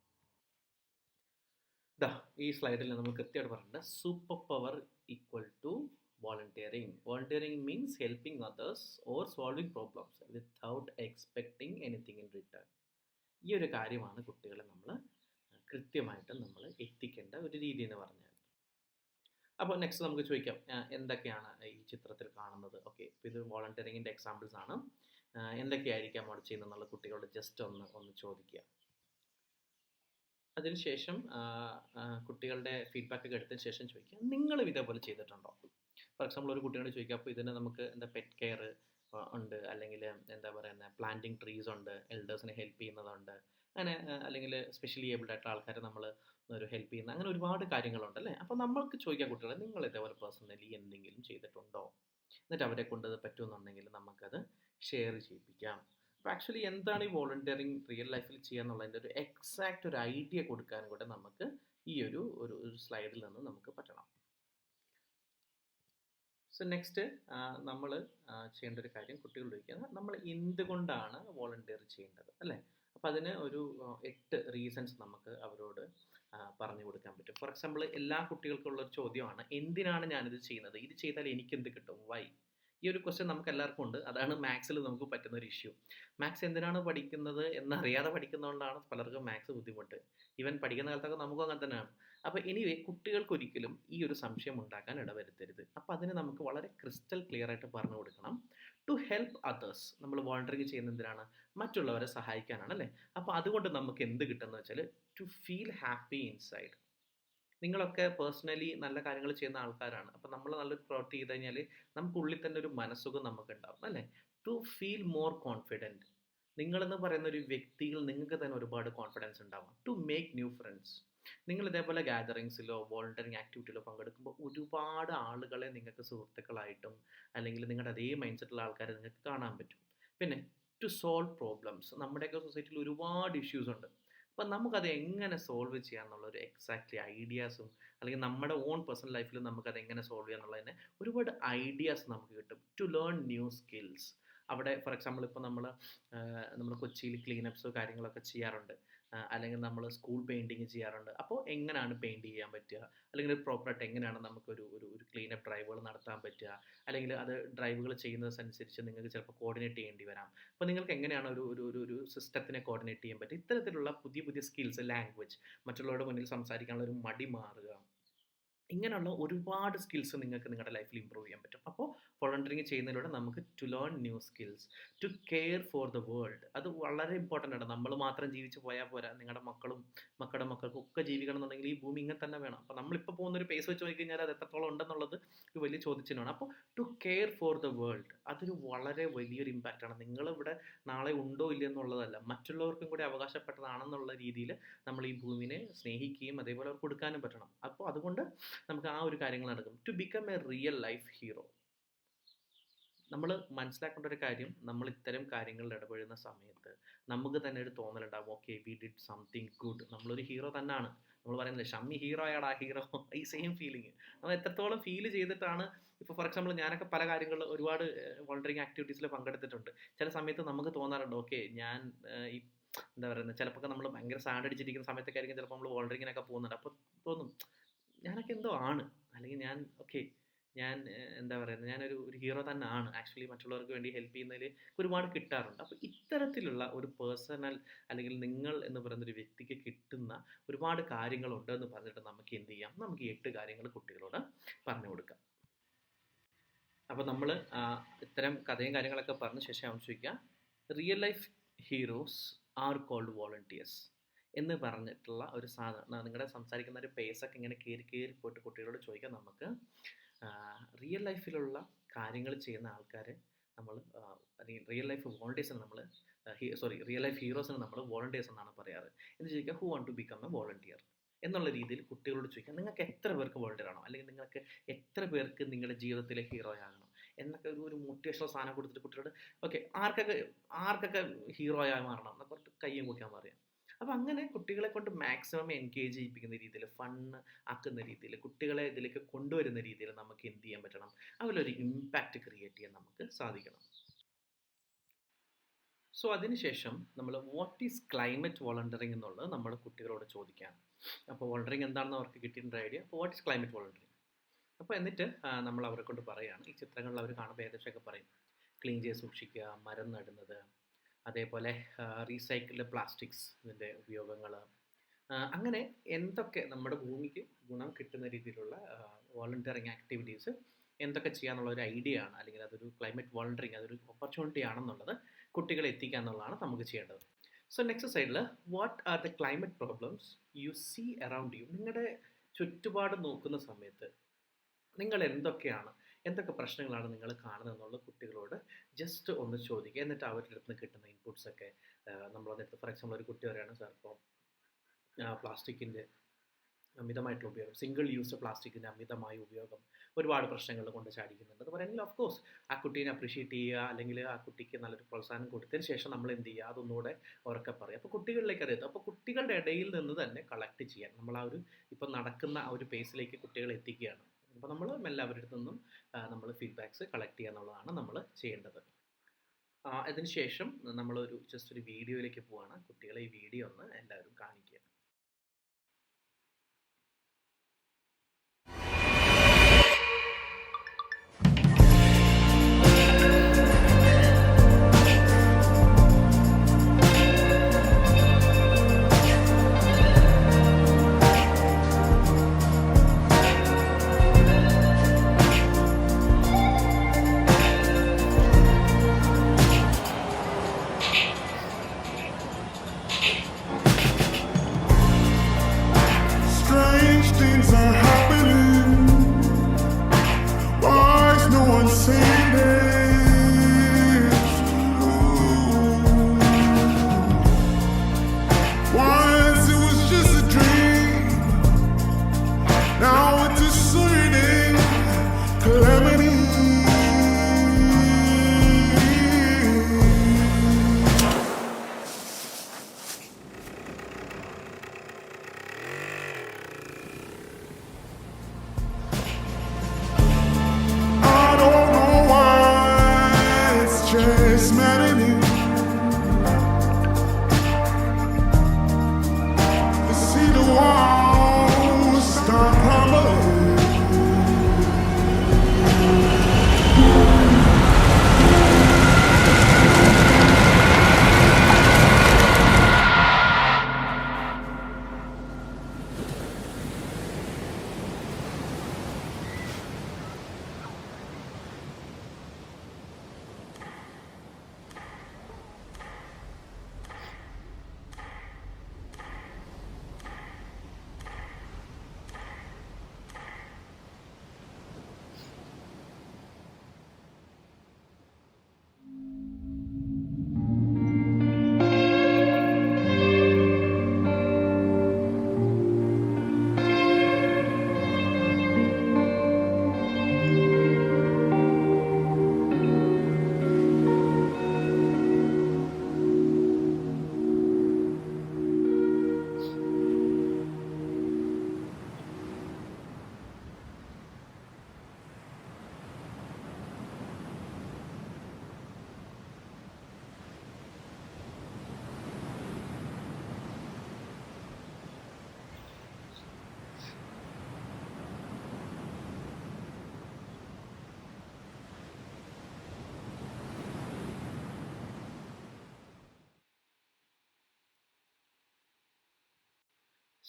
ഈ സ്ലൈഡിൽ നമ്മൾ കൃത്യമായിട്ട് പറഞ്ഞിട്ടുണ്ട്, super power equal to volunteering. Volunteering means helping others or solving problems without expecting anything in return. ഈ ഒരു കാര്യമാണ് കുട്ടികളെ നമ്മൾ കൃത്യമായിട്ട് നമ്മൾ എത്തിക്കേണ്ട ഒരു രീതി എന്ന് പറഞ്ഞാൽ. അപ്പോൾ നെക്സ്റ്റ് നമുക്ക് ചോദിക്കാം, എന്തൊക്കെയാണ് ഈ ചിത്രത്തിൽ കാണുന്നത്? ഓക്കെ, ഇപ്പോൾ ഇത് വോളണ്ടിയറിങ്ങിൻ്റെ എക്സാമ്പിൾസ് ആണ്. എന്തൊക്കെയായിരിക്കാം അവിടെ ചെയ്യുന്നതെന്നുള്ള കുട്ടികളോട് ജസ്റ്റ് ഒന്ന് ചോദിക്കുക. അതിനുശേഷം കുട്ടികളുടെ ഫീഡ്ബാക്ക് ഒക്കെ എടുത്തതിന് ശേഷം ചോദിക്കുക, നിങ്ങളും ഇതേപോലെ ചെയ്തിട്ടുണ്ടോ? ഫോർ എക്സാമ്പിൾ ഒരു കുട്ടിയോട് ചോദിക്കുക, അപ്പോൾ ഇതിന് നമുക്ക് പെറ്റ് കെയർ ഉണ്ട്, അല്ലെങ്കിൽ എന്താ പറയുന്നത്, പ്ലാന്റിങ് ട്രീസ് ഉണ്ട്, എൽഡേഴ്സിനെ ഹെൽപ്പ് ചെയ്യുന്നതുണ്ട്, അങ്ങനെ അല്ലെങ്കിൽ സ്പെഷ്യലി ഏബിൾഡ് ആയിട്ടുള്ള ആൾക്കാരെ നമ്മൾ ഒരു ഹെൽപ്പ് ചെയ്യുന്ന, അങ്ങനെ ഒരുപാട് കാര്യങ്ങളുണ്ട് അല്ലേ. അപ്പോൾ നമ്മൾക്ക് ചോദിക്കാം കുട്ടികളെ, നിങ്ങൾ ഇതേപോലെ പേഴ്സണലി എന്തെങ്കിലും ചെയ്തിട്ടുണ്ടോ? എന്നിട്ട് അവരെ കൊണ്ട് പറ്റുമെന്നുണ്ടെങ്കിൽ നമുക്കത് ഷെയർ ചെയ്യിപ്പിക്കാം. അപ്പോൾ ആക്ച്വലി എന്താണ് ഈ വോളണ്ടിയറിങ് റിയൽ ലൈഫിൽ ചെയ്യുക എന്നുള്ളതിൻ്റെ ഒരു എക്സാക്റ്റ് ഒരു ഐഡിയ കൊടുക്കാൻ കൂടെ നമുക്ക് ഈ ഒരു സ്ലൈഡിൽ നിന്ന് നമുക്ക് പറ്റണം. സോ നെക്സ്റ്റ് നമ്മൾ ചെയ്യേണ്ട ഒരു കാര്യം, കുട്ടികളോട് ചോദിക്കുന്നത് നമ്മൾ എന്തുകൊണ്ടാണ് വോളണ്ടിയർ ചെയ്യേണ്ടത് അല്ലേ. അപ്പോൾ അതിന് ഒരു 8 റീസൺസ് നമുക്ക് അവരോട് പറഞ്ഞു കൊടുക്കാൻ പറ്റും. ഫോർ എക്സാമ്പിൾ എല്ലാ കുട്ടികൾക്കുള്ളൊരു ചോദ്യമാണ്, എന്തിനാണ് ഞാനിത് ചെയ്യുന്നത്? ഇത് ചെയ്താൽ എനിക്കെന്ത് കിട്ടും? വൈ? ഈ ഒരു ക്വസ്റ്റ്യൻ നമുക്ക് എല്ലാവർക്കും ഉണ്ട്. അതാണ് മാത്സിൽ നമുക്ക് പറ്റുന്ന ഒരു ഇഷ്യൂ. മാത്സ് എന്തിനാണ് പഠിക്കുന്നത് എന്നറിയാതെ പഠിക്കുന്നതുകൊണ്ടാണ് പലർക്കും മാത്സ് ബുദ്ധിമുട്ട്. ഈവൻ പഠിക്കുന്ന കാലത്തൊക്കെ നമുക്കും അങ്ങനെ തന്നെയാണ്. അപ്പോൾ എനിവേ കുട്ടികൾക്കൊരിക്കലും ഈ ഒരു സംശയം ഉണ്ടാക്കാൻ ഇടവരുത്തരുത്. അപ്പോൾ അതിന് നമുക്ക് വളരെ ക്രിസ്റ്റൽ ക്ലിയർ ആയിട്ട് പറഞ്ഞു കൊടുക്കണം. ടു ഹെൽപ്പ് അതേഴ്സ്, നമ്മൾ വോളണ്ടറിങ് ചെയ്യുന്നത് എന്തിനാണ്? മറ്റുള്ളവരെ സഹായിക്കാനാണ് അല്ലേ? അപ്പോൾ അതുകൊണ്ട് നമുക്ക് എന്ത് കിട്ടുമെന്ന് വെച്ചാൽ ടു ഫീൽ ഹാപ്പി ഇൻസൈഡ്. നിങ്ങളൊക്കെ പേഴ്സണലി നല്ല കാര്യങ്ങൾ ചെയ്യുന്ന ആൾക്കാരാണ്. അപ്പോൾ നമ്മൾ നല്ലൊരു പ്രവൃത്തി ചെയ്ത് കഴിഞ്ഞാൽ നമുക്കുള്ളിൽ തന്നെ ഒരു മനസ്സുഖം നമുക്കുണ്ടാവും അല്ലേ? To feel more confident. നിങ്ങളെന്ന് പറയുന്ന ഒരു വ്യക്തിയിൽ നിങ്ങൾക്ക് തന്നെ ഒരുപാട് കോൺഫിഡൻസ് ഉണ്ടാവും. To make new friends. നിങ്ങൾ ഇതേപോലെ ഗാദറിങ്സിലോ വോളണ്ടറിങ് ആക്ടിവിറ്റിയിലോ പങ്കെടുക്കുമ്പോൾ ഒരുപാട് ആളുകളെ നിങ്ങൾക്ക് സുഹൃത്തുക്കളായിട്ടും അല്ലെങ്കിൽ നിങ്ങളുടെ അതേ മൈൻഡ് സെറ്റുള്ള ആൾക്കാരെ നിങ്ങൾക്ക് കാണാൻ പറ്റും. പിന്നെ ടു സോൾവ് പ്രോബ്ലംസ്. നമ്മുടെയൊക്കെ സൊസൈറ്റിയിൽ ഒരുപാട് ഇഷ്യൂസ് ഉണ്ട്. അപ്പം നമുക്കത് എങ്ങനെ സോൾവ് ചെയ്യാമെന്നുള്ളൊരു എക്സാക്ട്ലി ഐഡിയാസും അല്ലെങ്കിൽ നമ്മുടെ ഓൺ പേഴ്സണൽ ലൈഫിൽ നമുക്കത് എങ്ങനെ സോൾവ് ചെയ്യാന്നുള്ളതിന് ഒരുപാട് ഐഡിയാസ് നമുക്ക് കിട്ടും. To learn new skills. അവിടെ ഫോർ എക്സാമ്പിൾ ഇപ്പോൾ നമ്മൾ കൊച്ചിയിൽ ക്ലീനപ്പ്സോ കാര്യങ്ങളൊക്കെ ചെയ്യാറുണ്ട്. അല്ലെങ്കിൽ നമ്മൾ സ്കൂൾ പെയിൻറ്റിങ് ചെയ്യാറുണ്ട്. അപ്പോൾ എങ്ങനെയാണ് പെയിൻറ്റ് ചെയ്യാൻ പറ്റുക, അല്ലെങ്കിൽ പ്രോപ്പറായിട്ട് എങ്ങനെയാണ് നമുക്കൊരു ഒരു ഒരു ക്ലീനപ്പ് ഡ്രൈവുകൾ നടത്താൻ പറ്റുക, അല്ലെങ്കിൽ അത് ഡ്രൈവുകൾ ചെയ്യുന്നതനുസരിച്ച് നിങ്ങൾക്ക് ചിലപ്പോൾ കോർഡിനേറ്റ് ചെയ്യേണ്ടി വരാം. അപ്പോൾ നിങ്ങൾക്ക് എങ്ങനെയാണ് ഒരു ഒരു ഒരു ഒരു സിസ്റ്റത്തിനെ കോർഡിനേറ്റ് ചെയ്യാൻ പറ്റും. ഇത്തരത്തിലുള്ള പുതിയ പുതിയ സ്കിൽസ്, ലാംഗ്വേജ്, മറ്റുള്ളവരുടെ മുന്നിൽ സംസാരിക്കാനുള്ള ഒരു മടി മാറുക, ഇങ്ങനെയുള്ള ഒരുപാട് സ്കിൽസ് നിങ്ങൾക്ക് നിങ്ങളുടെ ലൈഫിൽ ഇമ്പ്രൂവ് ചെയ്യാൻ പറ്റും. അപ്പോൾ വോളണ്ടറിങ് ചെയ്യുന്നതിലൂടെ നമുക്ക് to learn new skills. To care for the world. അത് വളരെ ഇമ്പോർട്ടൻ്റ് ആണ്. നമ്മൾ മാത്രം ജീവിച്ച് പോയാൽ പോരാ. നിങ്ങളുടെ മക്കളും മക്കളുടെ മക്കൾക്കും ഒക്കെ ജീവിക്കണം എന്നുണ്ടെങ്കിൽ ഈ ഭൂമി ഇങ്ങനെ തന്നെ വേണം. അപ്പോൾ നമ്മളിപ്പോൾ പോകുന്നൊരു പേസ് വെച്ച് നോക്കിക്കഴിഞ്ഞാൽ അത് എത്രത്തോളം ഉണ്ടെന്നുള്ളത് ഒരു വലിയ ചോദ്യചിഹ്നമാണ്. അപ്പോൾ to care for the world അതൊരു വളരെ വലിയൊരു ഇമ്പാക്റ്റാണ്. നിങ്ങളിവിടെ നാളെ ഉണ്ടോ ഇല്ലയോ എന്നുള്ളതല്ല, മറ്റുള്ളവർക്കും കൂടി അവകാശപ്പെട്ടതാണെന്നുള്ള രീതിയിൽ നമ്മൾ ഈ ഭൂമിനെ സ്നേഹിക്കുകയും അതേപോലെ അവർക്ക് കൊടുക്കാനും പറ്റണം. അപ്പോൾ അതുകൊണ്ട് നമുക്ക് ആ ഒരു കാര്യങ്ങൾ നടക്കും. To become a real life hero. നമ്മൾ മനസ്സിലാക്കേണ്ട ഒരു കാര്യം, നമ്മൾ ഇത്തരം കാര്യങ്ങളിൽ ഇടപെടുന്ന സമയത്ത് നമുക്ക് തന്നെ ഒരു തോന്നലുണ്ടാകും, okay we did something good, നമ്മളൊരു ഹീറോ തന്നെയാണ്. നമ്മൾ പറയുന്നത് ഷമ്മി ഹീറോ ആയാടാ ഹീറോ, ഈ സെയിം ഫീലിംഗ് നമ്മൾ എത്രത്തോളം ഫീൽ ചെയ്തിട്ടാണ്. ഇപ്പോൾ ഫോർ എക്സാമ്പിൾ ഞാനൊക്കെ പല കാര്യങ്ങളിൽ ഒരുപാട് വോളണ്ടറിങ് ആക്ടിവിറ്റീസിൽ പങ്കെടുത്തിട്ടുണ്ട്. ചില സമയത്ത് നമുക്ക് തോന്നാറുണ്ട്, ഓക്കെ ഞാൻ ഈ എന്താ പറയുന്നത്, ചിലപ്പോൾ നമ്മൾ ഭയങ്കര സാഡ് അടിച്ചിരിക്കുന്ന സമയത്തൊക്കെ ആയിരിക്കും ചിലപ്പോൾ നമ്മൾ വോളണ്ടറിങ്ങിനൊക്കെ പോകുന്നുണ്ട്. അപ്പോൾ തോന്നും ഞാനൊക്കെ എന്തോ ആണ്, അല്ലെങ്കിൽ ഞാൻ എന്താ പറയുന്നത്, ഞാനൊരു ഹീറോ തന്നെ ആണ് ആക്ച്വലി. മറ്റുള്ളവർക്ക് വേണ്ടി ഹെൽപ്പ് ചെയ്യുന്നതിൽ ഒരുപാട് കിട്ടാറുണ്ട്. അപ്പോൾ ഇത്തരത്തിലുള്ള ഒരു പേഴ്സണൽ അല്ലെങ്കിൽ നിങ്ങൾ എന്ന് പറയുന്ന ഒരു വ്യക്തിക്ക് കിട്ടുന്ന ഒരുപാട് കാര്യങ്ങളുണ്ട് എന്ന് പറഞ്ഞിട്ട് നമുക്ക് എന്ത് ചെയ്യാം, നമുക്ക് ഈ 8 കാര്യങ്ങൾ കുട്ടികളോട് പറഞ്ഞു കൊടുക്കാം. അപ്പോൾ നമ്മൾ ഇത്തരം കഥയും കാര്യങ്ങളൊക്കെ പറഞ്ഞ ശേഷം ചോദിക്കുക, real life heroes are called volunteers എന്ന് പറഞ്ഞിട്ടുള്ള ഒരു സാധനം നിങ്ങളുടെ സംസാരിക്കുന്ന ഒരു പേസൊക്കെ ഇങ്ങനെ കയറി പോയിട്ട് കുട്ടികളോട് ചോദിക്കാം. നമുക്ക് റിയൽ ലൈഫിലുള്ള കാര്യങ്ങൾ ചെയ്യുന്ന ആൾക്കാരെ നമ്മൾ അല്ലെങ്കിൽ റിയൽ ലൈഫ് വോളണ്ടിയേഴ്സിന് നമ്മൾ റിയൽ ലൈഫ് ഹീറോസിന് നമ്മൾ വോളണ്ടിയേഴ്സ് എന്നാണ് പറയാറ്. എന്ന് ചോദിക്കുക, who want to become a volunteer എന്നുള്ള രീതിയിൽ കുട്ടികളോട് ചോദിക്കാം. നിങ്ങൾക്ക് എത്ര പേർക്ക് വോളണ്ടിയർ ആണോ, അല്ലെങ്കിൽ നിങ്ങൾക്ക് എത്ര പേർക്ക് നിങ്ങളുടെ ജീവിതത്തിലെ ഹീറോ ആകണം എന്നൊക്കെ ഒരു മോട്ടിവേഷണൽ സാധനം കൊടുത്തിട്ട് കുട്ടികളോട് ഓക്കെ ആർക്കൊക്കെ ഹീറോ ആയി മാറണം എന്നൊക്കെ പറഞ്ഞിട്ട് കയ്യും കുടിക്കാൻ പറയാം. അപ്പോൾ അങ്ങനെ കുട്ടികളെ കൊണ്ട് മാക്സിമം എൻഗേജ് ചെയ്യിപ്പിക്കുന്ന രീതിയിൽ, ഫണ്ണ് ആക്കുന്ന രീതിയിൽ, കുട്ടികളെ ഇതിലേക്ക് കൊണ്ടുവരുന്ന രീതിയിൽ നമുക്ക് എന്ത് ചെയ്യാൻ പറ്റണം, അതിലൊരു ഇമ്പാക്റ്റ് ക്രിയേറ്റ് ചെയ്യാൻ നമുക്ക് സാധിക്കണം. സോ അതിനുശേഷം നമ്മൾ വാട്ട് ഈസ് ക്ലൈമറ്റ് വോളണ്ടറിങ് എന്നുള്ളത് നമ്മുടെ കുട്ടികളോട് ചോദിക്കാം. അപ്പോൾ വോളണ്ടറിങ് എന്താണെന്ന് അവർക്ക് കിട്ടിയിട്ടുള്ള ഐഡിയ. അപ്പോൾ വാട്ട് ഈസ് ക്ലൈമറ്റ് വോളണ്ടറിങ്. അപ്പോൾ എന്നിട്ട് നമ്മൾ അവരെ കൊണ്ട് പറയുകയാണ്, ഈ ചിത്രങ്ങളിൽ അവർ കാണുമ്പോൾ ഏകദേശമൊക്കെ പറയും, ക്ലീൻ ചെയ്ത് സൂക്ഷിക്കുക, മരം നടുന്നത്, അതേപോലെ റീസൈക്കിൾഡ് പ്ലാസ്റ്റിക്സ് ഇതിൻ്റെ ഉപയോഗങ്ങൾ, അങ്ങനെ എന്തൊക്കെ നമ്മുടെ ഭൂമിക്ക് ഗുണം കിട്ടുന്ന രീതിയിലുള്ള വോളണ്ടിയറിങ് ആക്ടിവിറ്റീസ് എന്തൊക്കെ ചെയ്യാന്നുള്ളൊരു ഐഡിയ ആണ്, അല്ലെങ്കിൽ അതൊരു ക്ലൈമറ്റ് വോളണ്ടറിങ് അതൊരു ഓപ്പർച്യൂണിറ്റി ആണെന്നുള്ളത് കുട്ടികളെ എത്തിക്കുക എന്നുള്ളതാണ് നമുക്ക് ചെയ്യേണ്ടത്. സോ നെക്സ്റ്റ് സൈഡിൽ what are the climate problems you see around you. നിങ്ങളുടെ ചുറ്റുപാട് നോക്കുന്ന സമയത്ത് നിങ്ങൾ എന്തൊക്കെ പ്രശ്നങ്ങളാണ് നിങ്ങൾ കാണുന്നത് എന്നുള്ളത് കുട്ടികളോട് ജസ്റ്റ് ഒന്ന് ചോദിക്കുക. എന്നിട്ട് അവരുടെ അടുത്ത് നിന്ന് കിട്ടുന്ന ഇൻപുട്സൊക്കെ നമ്മളതെടുത്ത്, ഫോർ എക്സാമ്പിൾ ഒരു കുട്ടി പറയുകയാണ്, സാർ ഇപ്പോൾ പ്ലാസ്റ്റിക്കിൻ്റെ അമിതമായിട്ടുള്ള ഉപയോഗം, സിംഗിൾ യൂസ്ഡ് പ്ലാസ്റ്റിക്കിൻ്റെ അമിതമായ ഉപയോഗം ഒരുപാട് പ്രശ്നങ്ങൾ കൊണ്ട് ചാടിക്കുന്നുണ്ട് എന്ന് പറയുമെങ്കിൽ ഓഫ് കോഴ്സ് ആ കുട്ടീനെ അപ്രീഷിയേറ്റ് ചെയ്യുക, അല്ലെങ്കിൽ ആ കുട്ടിക്ക് നല്ലൊരു പ്രോത്സാഹനം കൊടുത്തതിന് ശേഷം നമ്മൾ എന്ത് ചെയ്യുക, അതൊന്നുകൂടെ ഉറക്കെ പറയുക. അപ്പോൾ കുട്ടികളിലേക്ക് അറിയാം. അപ്പോൾ കുട്ടികളുടെ ഇടയിൽ നിന്ന് തന്നെ കളക്ട് ചെയ്യാൻ നമ്മൾ ആ ഒരു ഇപ്പം നടക്കുന്ന ആ ഒരു പേസിലേക്ക് കുട്ടികളെ എത്തിക്കുകയാണ്. അപ്പോൾ നമ്മൾ മെല്ലെ അവരുടെ അടുത്ത് നിന്നും നമ്മൾ ഫീഡ്ബാക്ക്സ് കളക്ട് ചെയ്യുക എന്നുള്ളതാണ് നമ്മൾ ചെയ്യേണ്ടത്. അതിനുശേഷം നമ്മളൊരു ജസ്റ്റ് ഒരു വീഡിയോയിലേക്ക് പോവുകയാണ്. കുട്ടികളെ ഈ വീഡിയോ ഒന്ന് എല്ലാവരും കാണിക്കുക. just melting. I see the walls start crumbling.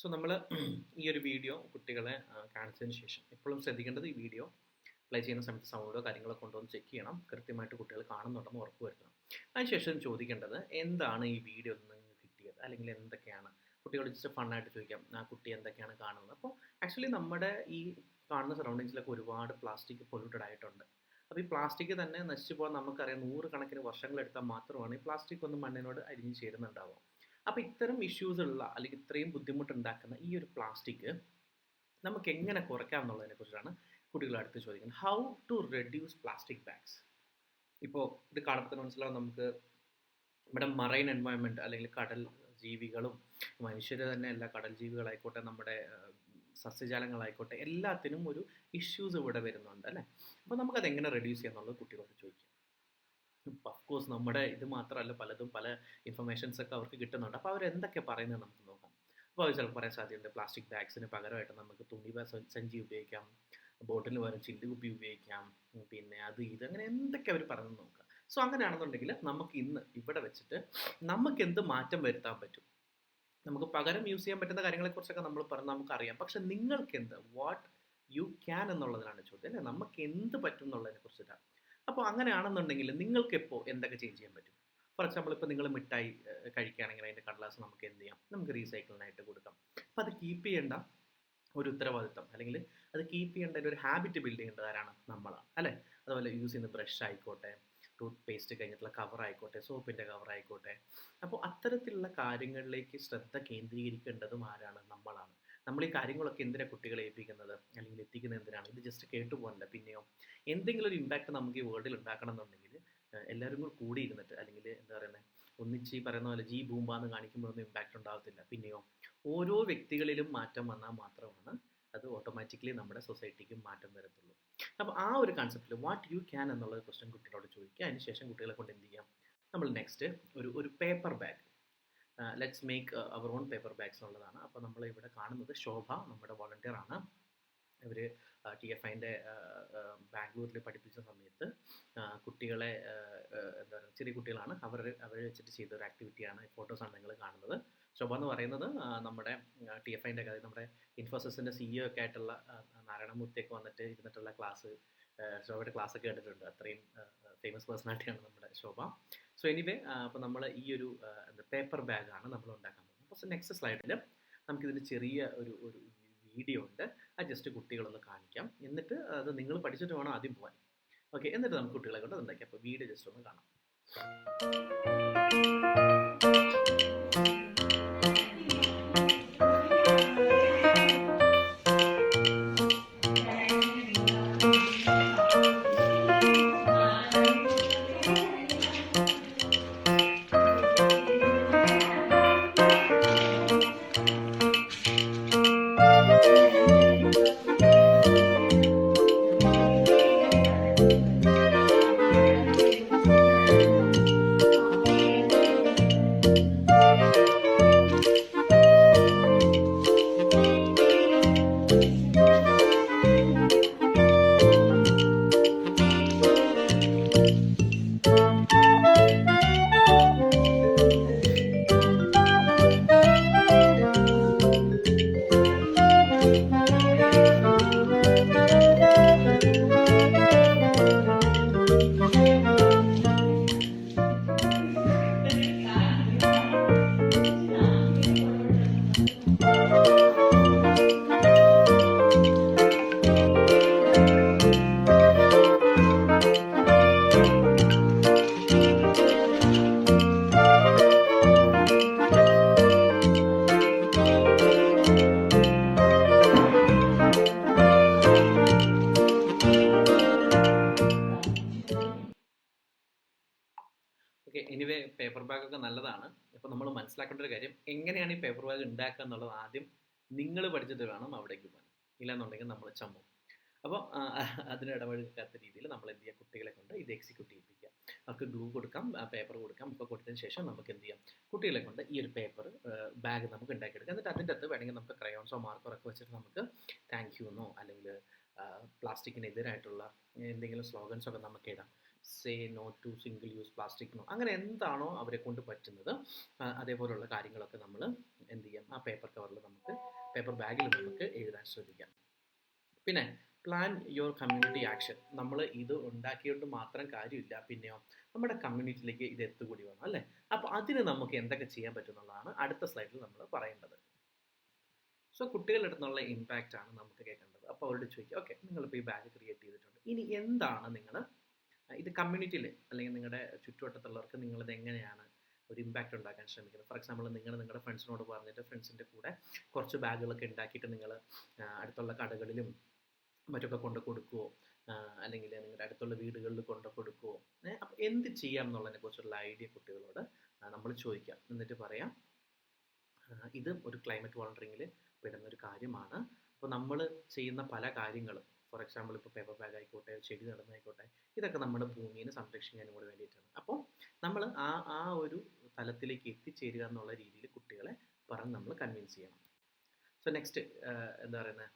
So നമ്മൾ ഈ ഒരു വീഡിയോ കുട്ടികളെ കാണിച്ചതിന് ശേഷം എപ്പോഴും ശ്രദ്ധിക്കേണ്ടത് ഈ വീഡിയോ പ്ലേ ചെയ്യുന്ന സമയത്ത് സൗണ്ടോ കാര്യങ്ങളോ കൊണ്ടുവന്ന് ചെക്ക് ചെയ്യണം. കൃത്യമായിട്ട് കുട്ടികൾ കാണുന്നുണ്ടെന്ന് ഉറപ്പ് വരുത്തണം. അതിനുശേഷം ചോദിക്കേണ്ടത് എന്താണ് ഈ വീഡിയോ നിന്ന് കിട്ടിയത്, അല്ലെങ്കിൽ എന്തൊക്കെയാണ് കുട്ടികളോട് ജസ്റ്റ് ഫണ്ണായിട്ട് ചോദിക്കാം, ആ കുട്ടി എന്തൊക്കെയാണ് കാണുന്നത്. അപ്പോൾ ആക്ച്വലി നമ്മുടെ ഈ കാണുന്ന സറൗണ്ടിങ്സിലൊക്കെ ഒരുപാട് പ്ലാസ്റ്റിക് പൊല്യൂട്ടഡ് ആയിട്ടുണ്ട്. അപ്പോൾ ഈ പ്ലാസ്റ്റിക് തന്നെ നശിച്ചു പോകാൻ നമുക്കറിയാം 100 കണക്കിന് വർഷങ്ങളെടുത്താൽ മാത്രമാണ് ഈ പ്ലാസ്റ്റിക് ഒന്ന് മണ്ണിനോട് അരിഞ്ഞ് ചേരുന്നുണ്ടാവുക. അപ്പോൾ ഇത്തരം ഇഷ്യൂസ് ഉള്ള അല്ലെങ്കിൽ ഇത്രയും ബുദ്ധിമുട്ടുണ്ടാക്കുന്ന ഈ ഒരു പ്ലാസ്റ്റിക് നമുക്ക് എങ്ങനെ കുറയ്ക്കാം എന്നുള്ളതിനെ കുറിച്ചാണ് കുട്ടികളുടെ അടുത്ത് ചോദിക്കുന്നത്. How to reduce plastic bags. ഇപ്പോൾ ഇത് കാണുമ്പോൾ തന്നെ മനസ്സിലാവും, നമുക്ക് നമ്മുടെ മറൈൻ എൻവയോൺമെൻറ്റ് അല്ലെങ്കിൽ കടൽ ജീവികളും മനുഷ്യർ തന്നെ എല്ലാ കടൽ ജീവികളായിക്കോട്ടെ നമ്മുടെ സസ്യജാലങ്ങളായിക്കോട്ടെ എല്ലാത്തിനും ഒരു ഇഷ്യൂസ് ഇവിടെ വരുന്നുണ്ട് അല്ലേ. അപ്പോൾ നമുക്കത് എങ്ങനെ റെഡ്യൂസ് ചെയ്യാം എന്നുള്ളത് കുട്ടികളോട് ചോദിക്കാം. അഫ്കോഴ്സ് നമ്മുടെ ഇത് മാത്രമല്ല, പലതും പല ഇൻഫർമേഷൻസ് ഒക്കെ അവർക്ക് കിട്ടുന്നുണ്ട്. അപ്പോൾ അവർ എന്തൊക്കെ പറയുന്നത് നമുക്ക് നോക്കാം. അപ്പോൾ അവർ ചിലപ്പോൾ പറയാൻ സാധ്യതയുണ്ട് പ്ലാസ്റ്റിക് ബാഗ്സിന് പകരമായിട്ട് നമുക്ക് തുണി സഞ്ചി ഉപയോഗിക്കാം, ബോട്ടിലിന് പകരം ചില്ലുകുപ്പി ഉപയോഗിക്കാം, പിന്നെ അത് ഇത് അങ്ങനെ എന്തൊക്കെ അവർ പറഞ്ഞു നോക്കാം. സോ അങ്ങനെയാണെന്നുണ്ടെങ്കിൽ നമുക്ക് ഇന്ന് ഇവിടെ വെച്ചിട്ട് നമുക്ക് എന്ത് മാറ്റം വരുത്താൻ പറ്റും, നമുക്ക് പകരം യൂസ് ചെയ്യാൻ പറ്റുന്ന കാര്യങ്ങളെക്കുറിച്ചൊക്കെ നമ്മൾ പറഞ്ഞ് നമുക്കറിയാം. പക്ഷെ നിങ്ങൾക്ക് എന്ത്, വാട്ട് യു ക്യാൻ എന്നുള്ളതിനാണ് ചോദ്യം അല്ലേ. നമുക്ക് എന്ത് പറ്റും എന്നുള്ളതിനെ കുറിച്ചിട്ടാണ്. അപ്പോൾ അങ്ങനെയാണെന്നുണ്ടെങ്കിൽ നിങ്ങൾക്ക് എപ്പോൾ എന്തൊക്കെ ചേഞ്ച് ചെയ്യാൻ പറ്റും. ഫോർ എക്സാമ്പിൾ ഇപ്പോൾ നിങ്ങൾ മിഠായി കഴിക്കുകയാണെങ്കിൽ അതിൻ്റെ കടലാസ് നമുക്ക് എന്ത് ചെയ്യാം, നമുക്ക് റീസൈക്കിളിനായിട്ട് കൊടുക്കാം. അപ്പോൾ അത് കീപ്പ് ചെയ്യേണ്ട ഒരു ഉത്തരവാദിത്തം, അല്ലെങ്കിൽ അത് കീപ്പ് ചെയ്യേണ്ട ഒരു ഹാബിറ്റ് ബിൽഡ് ചെയ്യേണ്ടത് ആരാണ്, നമ്മളാണ് അല്ലേ. അതുപോലെ യൂസ് ചെയ്യുന്ന ബ്രഷ് ആയിക്കോട്ടെ, ടൂത്ത് പേസ്റ്റ് കഴിഞ്ഞിട്ടുള്ള കവർ ആയിക്കോട്ടെ, സോപ്പിൻ്റെ കവർ ആയിക്കോട്ടെ. അപ്പോൾ അത്തരത്തിലുള്ള കാര്യങ്ങളിലേക്ക് ശ്രദ്ധ കേന്ദ്രീകരിക്കേണ്ടതും ആരാണ്, നമ്മളാണ്. നമ്മൾ ഈ കാര്യങ്ങളൊക്കെ എന്തിനാണ് കുട്ടികളെ ഏൽപ്പിക്കുന്നത് അല്ലെങ്കിൽ എത്തിക്കുന്നത് എന്തിനാണ്, ഇത് ജസ്റ്റ് കേട്ടു പോകണ്ട. പിന്നെയോ എന്തെങ്കിലും ഒരു ഇമ്പാക്റ്റ് നമുക്ക് ഈ വേൾഡിൽ ഉണ്ടാക്കണം എന്നുണ്ടെങ്കിൽ എല്ലാവരും കൂടി കൂടിയിരുന്നിട്ട്, അല്ലെങ്കിൽ എന്താ പറയുന്നത്, ഒന്നിച്ച് ഈ പറയുന്ന പോലെ ജി ബൂമ്പാന്ന് കാണിക്കുമ്പോഴൊന്നും ഇമ്പാക്റ്റ് ഉണ്ടാകത്തില്ല. പിന്നെയോ ഓരോ വ്യക്തികളിലും മാറ്റം വന്നാൽ മാത്രമാണ് അത് ഓട്ടോമാറ്റിക്കലി നമ്മുടെ സൊസൈറ്റിക്ക് മാറ്റം വരത്തുള്ളൂ. അപ്പോൾ ആ ഒരു കൺസെപ്റ്റിൽ വാട്ട് യു ക്യാൻ എന്നുള്ള ക്വസ്റ്റ്യൻ കുട്ടികളോട് ചോദിക്കുക. അതിനുശേഷം കുട്ടികളെ കൊണ്ട് എന്ത് ചെയ്യാം, നമ്മൾ നെക്സ്റ്റ് ഒരു paper bag, let's make our own paper bags എന്നുള്ളതാണ്. അപ്പോൾ നമ്മൾ ഇവിടെ കാണുന്നത് ശോഭ നമ്മുടെ വോളണ്ടിയർ ആണ്. ഇവർ TFIൻ്റെ ബാംഗ്ലൂരിൽ പഠിപ്പിച്ച സമയത്ത് കുട്ടികളെ എന്താ പറയുക, ചെറിയ കുട്ടികളാണ്, അവർ വെച്ചിട്ട് ചെയ്തൊരു ആക്ടിവിറ്റിയാണ്. ഫോട്ടോസാണ് നിങ്ങൾ കാണുന്നത്. ശോഭ എന്ന് പറയുന്നത് നമ്മുടെ TFIൻ്റെ കാര്യം, നമ്മുടെ ഇൻഫോസിസിൻ്റെ CEO ഒക്കെ ആയിട്ടുള്ള നാരായണമൂർത്തിയൊക്കെ വന്നിട്ട് ഇരുന്നിട്ടുള്ള ക്ലാസ്, ശോഭയുടെ ക്ലാസ്സൊക്കെ കേട്ടിട്ടുണ്ട്. അത്രയും ഫേമസ് പേഴ്സണാലിറ്റിയാണ് നമ്മുടെ ശോഭ. സോ എനിവേ, അപ്പോൾ നമ്മൾ ഈ ഒരു പേപ്പർ ബാഗാണ് നമ്മൾ ഉണ്ടാക്കാൻ പോകുന്നത്. അപ്പോൾ നെക്സ്റ്റ് സ്ലൈഡിൽ നമുക്കിതിൻ്റെ ചെറിയ ഒരു വീഡിയോ ഉണ്ട്. അത് ജസ്റ്റ് കുട്ടികളൊന്ന് കാണിക്കാം. എന്നിട്ട് അത് നിങ്ങൾ പഠിച്ചിട്ട് വേണം ആദ്യം പോകാൻ. ഓക്കെ, എന്നിട്ട് നമുക്ക് കുട്ടികളെ കൊണ്ട് ഉണ്ടാക്കി. അപ്പോൾ വീഡിയോ ജസ്റ്റ് ഒന്ന് കാണാം. ബാഗൊക്കെ നല്ലതാണ്. അപ്പോൾ നമ്മൾ മനസ്സിലാക്കേണ്ട ഒരു കാര്യം, എങ്ങനെയാണ് ഈ പേപ്പർ ബാഗ് ഉണ്ടാക്കുക എന്നുള്ളത് ആദ്യം നിങ്ങൾ പഠിച്ചിട്ട് വേണം അവിടേക്ക് പോകാൻ. ഇല്ലാന്നുണ്ടെങ്കിൽ നമ്മൾ ചമ്മും. അപ്പോൾ അതിന് ഇടപഴകാത്ത രീതിയിൽ നമ്മൾ എന്ത് ചെയ്യുക, കുട്ടികളെ കൊണ്ട് ഇത് എക്സിക്യൂട്ട് ചെയ്യിപ്പിക്കുക. അവർക്ക് ഗ്ലൂ കൊടുക്കാം, പേപ്പർ കൊടുക്കാം. ഒക്കെ കൊടുത്തതിന് ശേഷം നമുക്ക് എന്ത് ചെയ്യാം, കുട്ടികളെ കൊണ്ട് ഈ ഒരു പേപ്പർ ബാഗ് നമുക്ക് ഉണ്ടാക്കിയെടുക്കാം. എന്നിട്ട് അതിൻ്റെ അകത്ത് വേണമെങ്കിൽ നമുക്ക് ക്രയോൺസോ മാർക്കറൊക്കെ വെച്ചിട്ട് നമുക്ക് താങ്ക് യു എന്നോ അല്ലെങ്കിൽ പ്ലാസ്റ്റിക്കിനെതിരായിട്ടുള്ള എന്തെങ്കിലും സ്ലോഗൻസൊക്കെ നമുക്ക് എഴുതാം. Say no to single use plastic no, അങ്ങനെ എന്താണോ അവരെ കൊണ്ട് പറ്റുന്നത് അതേപോലുള്ള കാര്യങ്ങളൊക്കെ നമ്മൾ എന്ത് ചെയ്യാം, ആ പേപ്പർ കവറിൽ നമുക്ക്, പേപ്പർ ബാഗിൽ നമുക്ക് എഴുതാൻ ശ്രദ്ധിക്കാം. പിന്നെ പ്ലാൻ യുവർ കമ്മ്യൂണിറ്റി ആക്ഷൻ. നമ്മൾ ഇത് ഉണ്ടാക്കിയിട്ട് മാത്രം കാര്യമില്ല, പിന്നെയോ നമ്മുടെ കമ്മ്യൂണിറ്റിയിലേക്ക് ഇത് എത്തുകൂടി വേണം അല്ലേ. അപ്പോൾ അതിന് നമുക്ക് എന്തൊക്കെ ചെയ്യാൻ പറ്റും എന്നുള്ളതാണ് അടുത്ത സ്ലൈഡിൽ നമ്മൾ പറയേണ്ടത്. സോ കുട്ടികളുടെ അടുത്തുള്ള ഇമ്പാക്റ്റ് ആണ് നമുക്ക് കേൾക്കേണ്ടത്. അപ്പോൾ അവരോട് ചോദിക്കുക, ഓക്കെ നിങ്ങളിപ്പോൾ ഈ ബാഗ് ക്രിയേറ്റ് ചെയ്തിട്ടുണ്ട്, ഇനി എന്താണ് നിങ്ങൾ ഇത് കമ്മ്യൂണിറ്റിയിൽ അല്ലെങ്കിൽ നിങ്ങളുടെ ചുറ്റുവട്ടത്തുള്ളവർക്ക് നിങ്ങളിത് എങ്ങനെയാണ് ഒരു ഇമ്പാക്റ്റ് ഉണ്ടാക്കാൻ ശ്രമിക്കുന്നത്. ഫോർ എക്സാമ്പിൾ നിങ്ങൾ നിങ്ങളുടെ ഫ്രണ്ട്സിനോട് പറഞ്ഞിട്ട് ഫ്രണ്ട്സിൻ്റെ കൂടെ കുറച്ച് ബാഗുകളൊക്കെ ഉണ്ടാക്കിയിട്ട് നിങ്ങൾ അടുത്തുള്ള കടകളിലും മറ്റൊക്കെ കൊണ്ട് കൊടുക്കുമോ, അല്ലെങ്കിൽ നിങ്ങളുടെ അടുത്തുള്ള വീടുകളിൽ കൊണ്ട് കൊടുക്കുമോ. അപ്പോൾ എന്ത് ചെയ്യാം എന്നുള്ളതിനെ കുറിച്ചുള്ള ഐഡിയ കുട്ടികളോട് നമ്മൾ ചോദിക്കാം. എന്നിട്ട് പറയാം, ഇത് ഒരു ക്ലൈമറ്റ് വോളണ്ടറിങ്ങിൽ പെടുന്നൊരു കാര്യമാണ്. അപ്പോൾ നമ്മൾ ചെയ്യുന്ന പല കാര്യങ്ങളും, ഫോർ എക്സാമ്പിൾ ഇപ്പോൾ പേപ്പർ ബാഗ് ആയിക്കോട്ടെ, ചെടി നടുന്നതായിക്കോട്ടെ, ഇതൊക്കെ നമ്മുടെ ഭൂമിയെ സംരക്ഷിക്കാനും കൂടി വേണ്ടിയിട്ടാണ്. അപ്പോൾ നമ്മൾ ആ ഒരു തലത്തിലേക്ക് എത്തിച്ചേരുക എന്നുള്ള രീതിയിൽ കുട്ടികളെ പറഞ്ഞ് നമ്മൾ കൺവിൻസ് ചെയ്യണം. സോ നെക്സ്റ്റ് എന്താ പറയുന്നത്,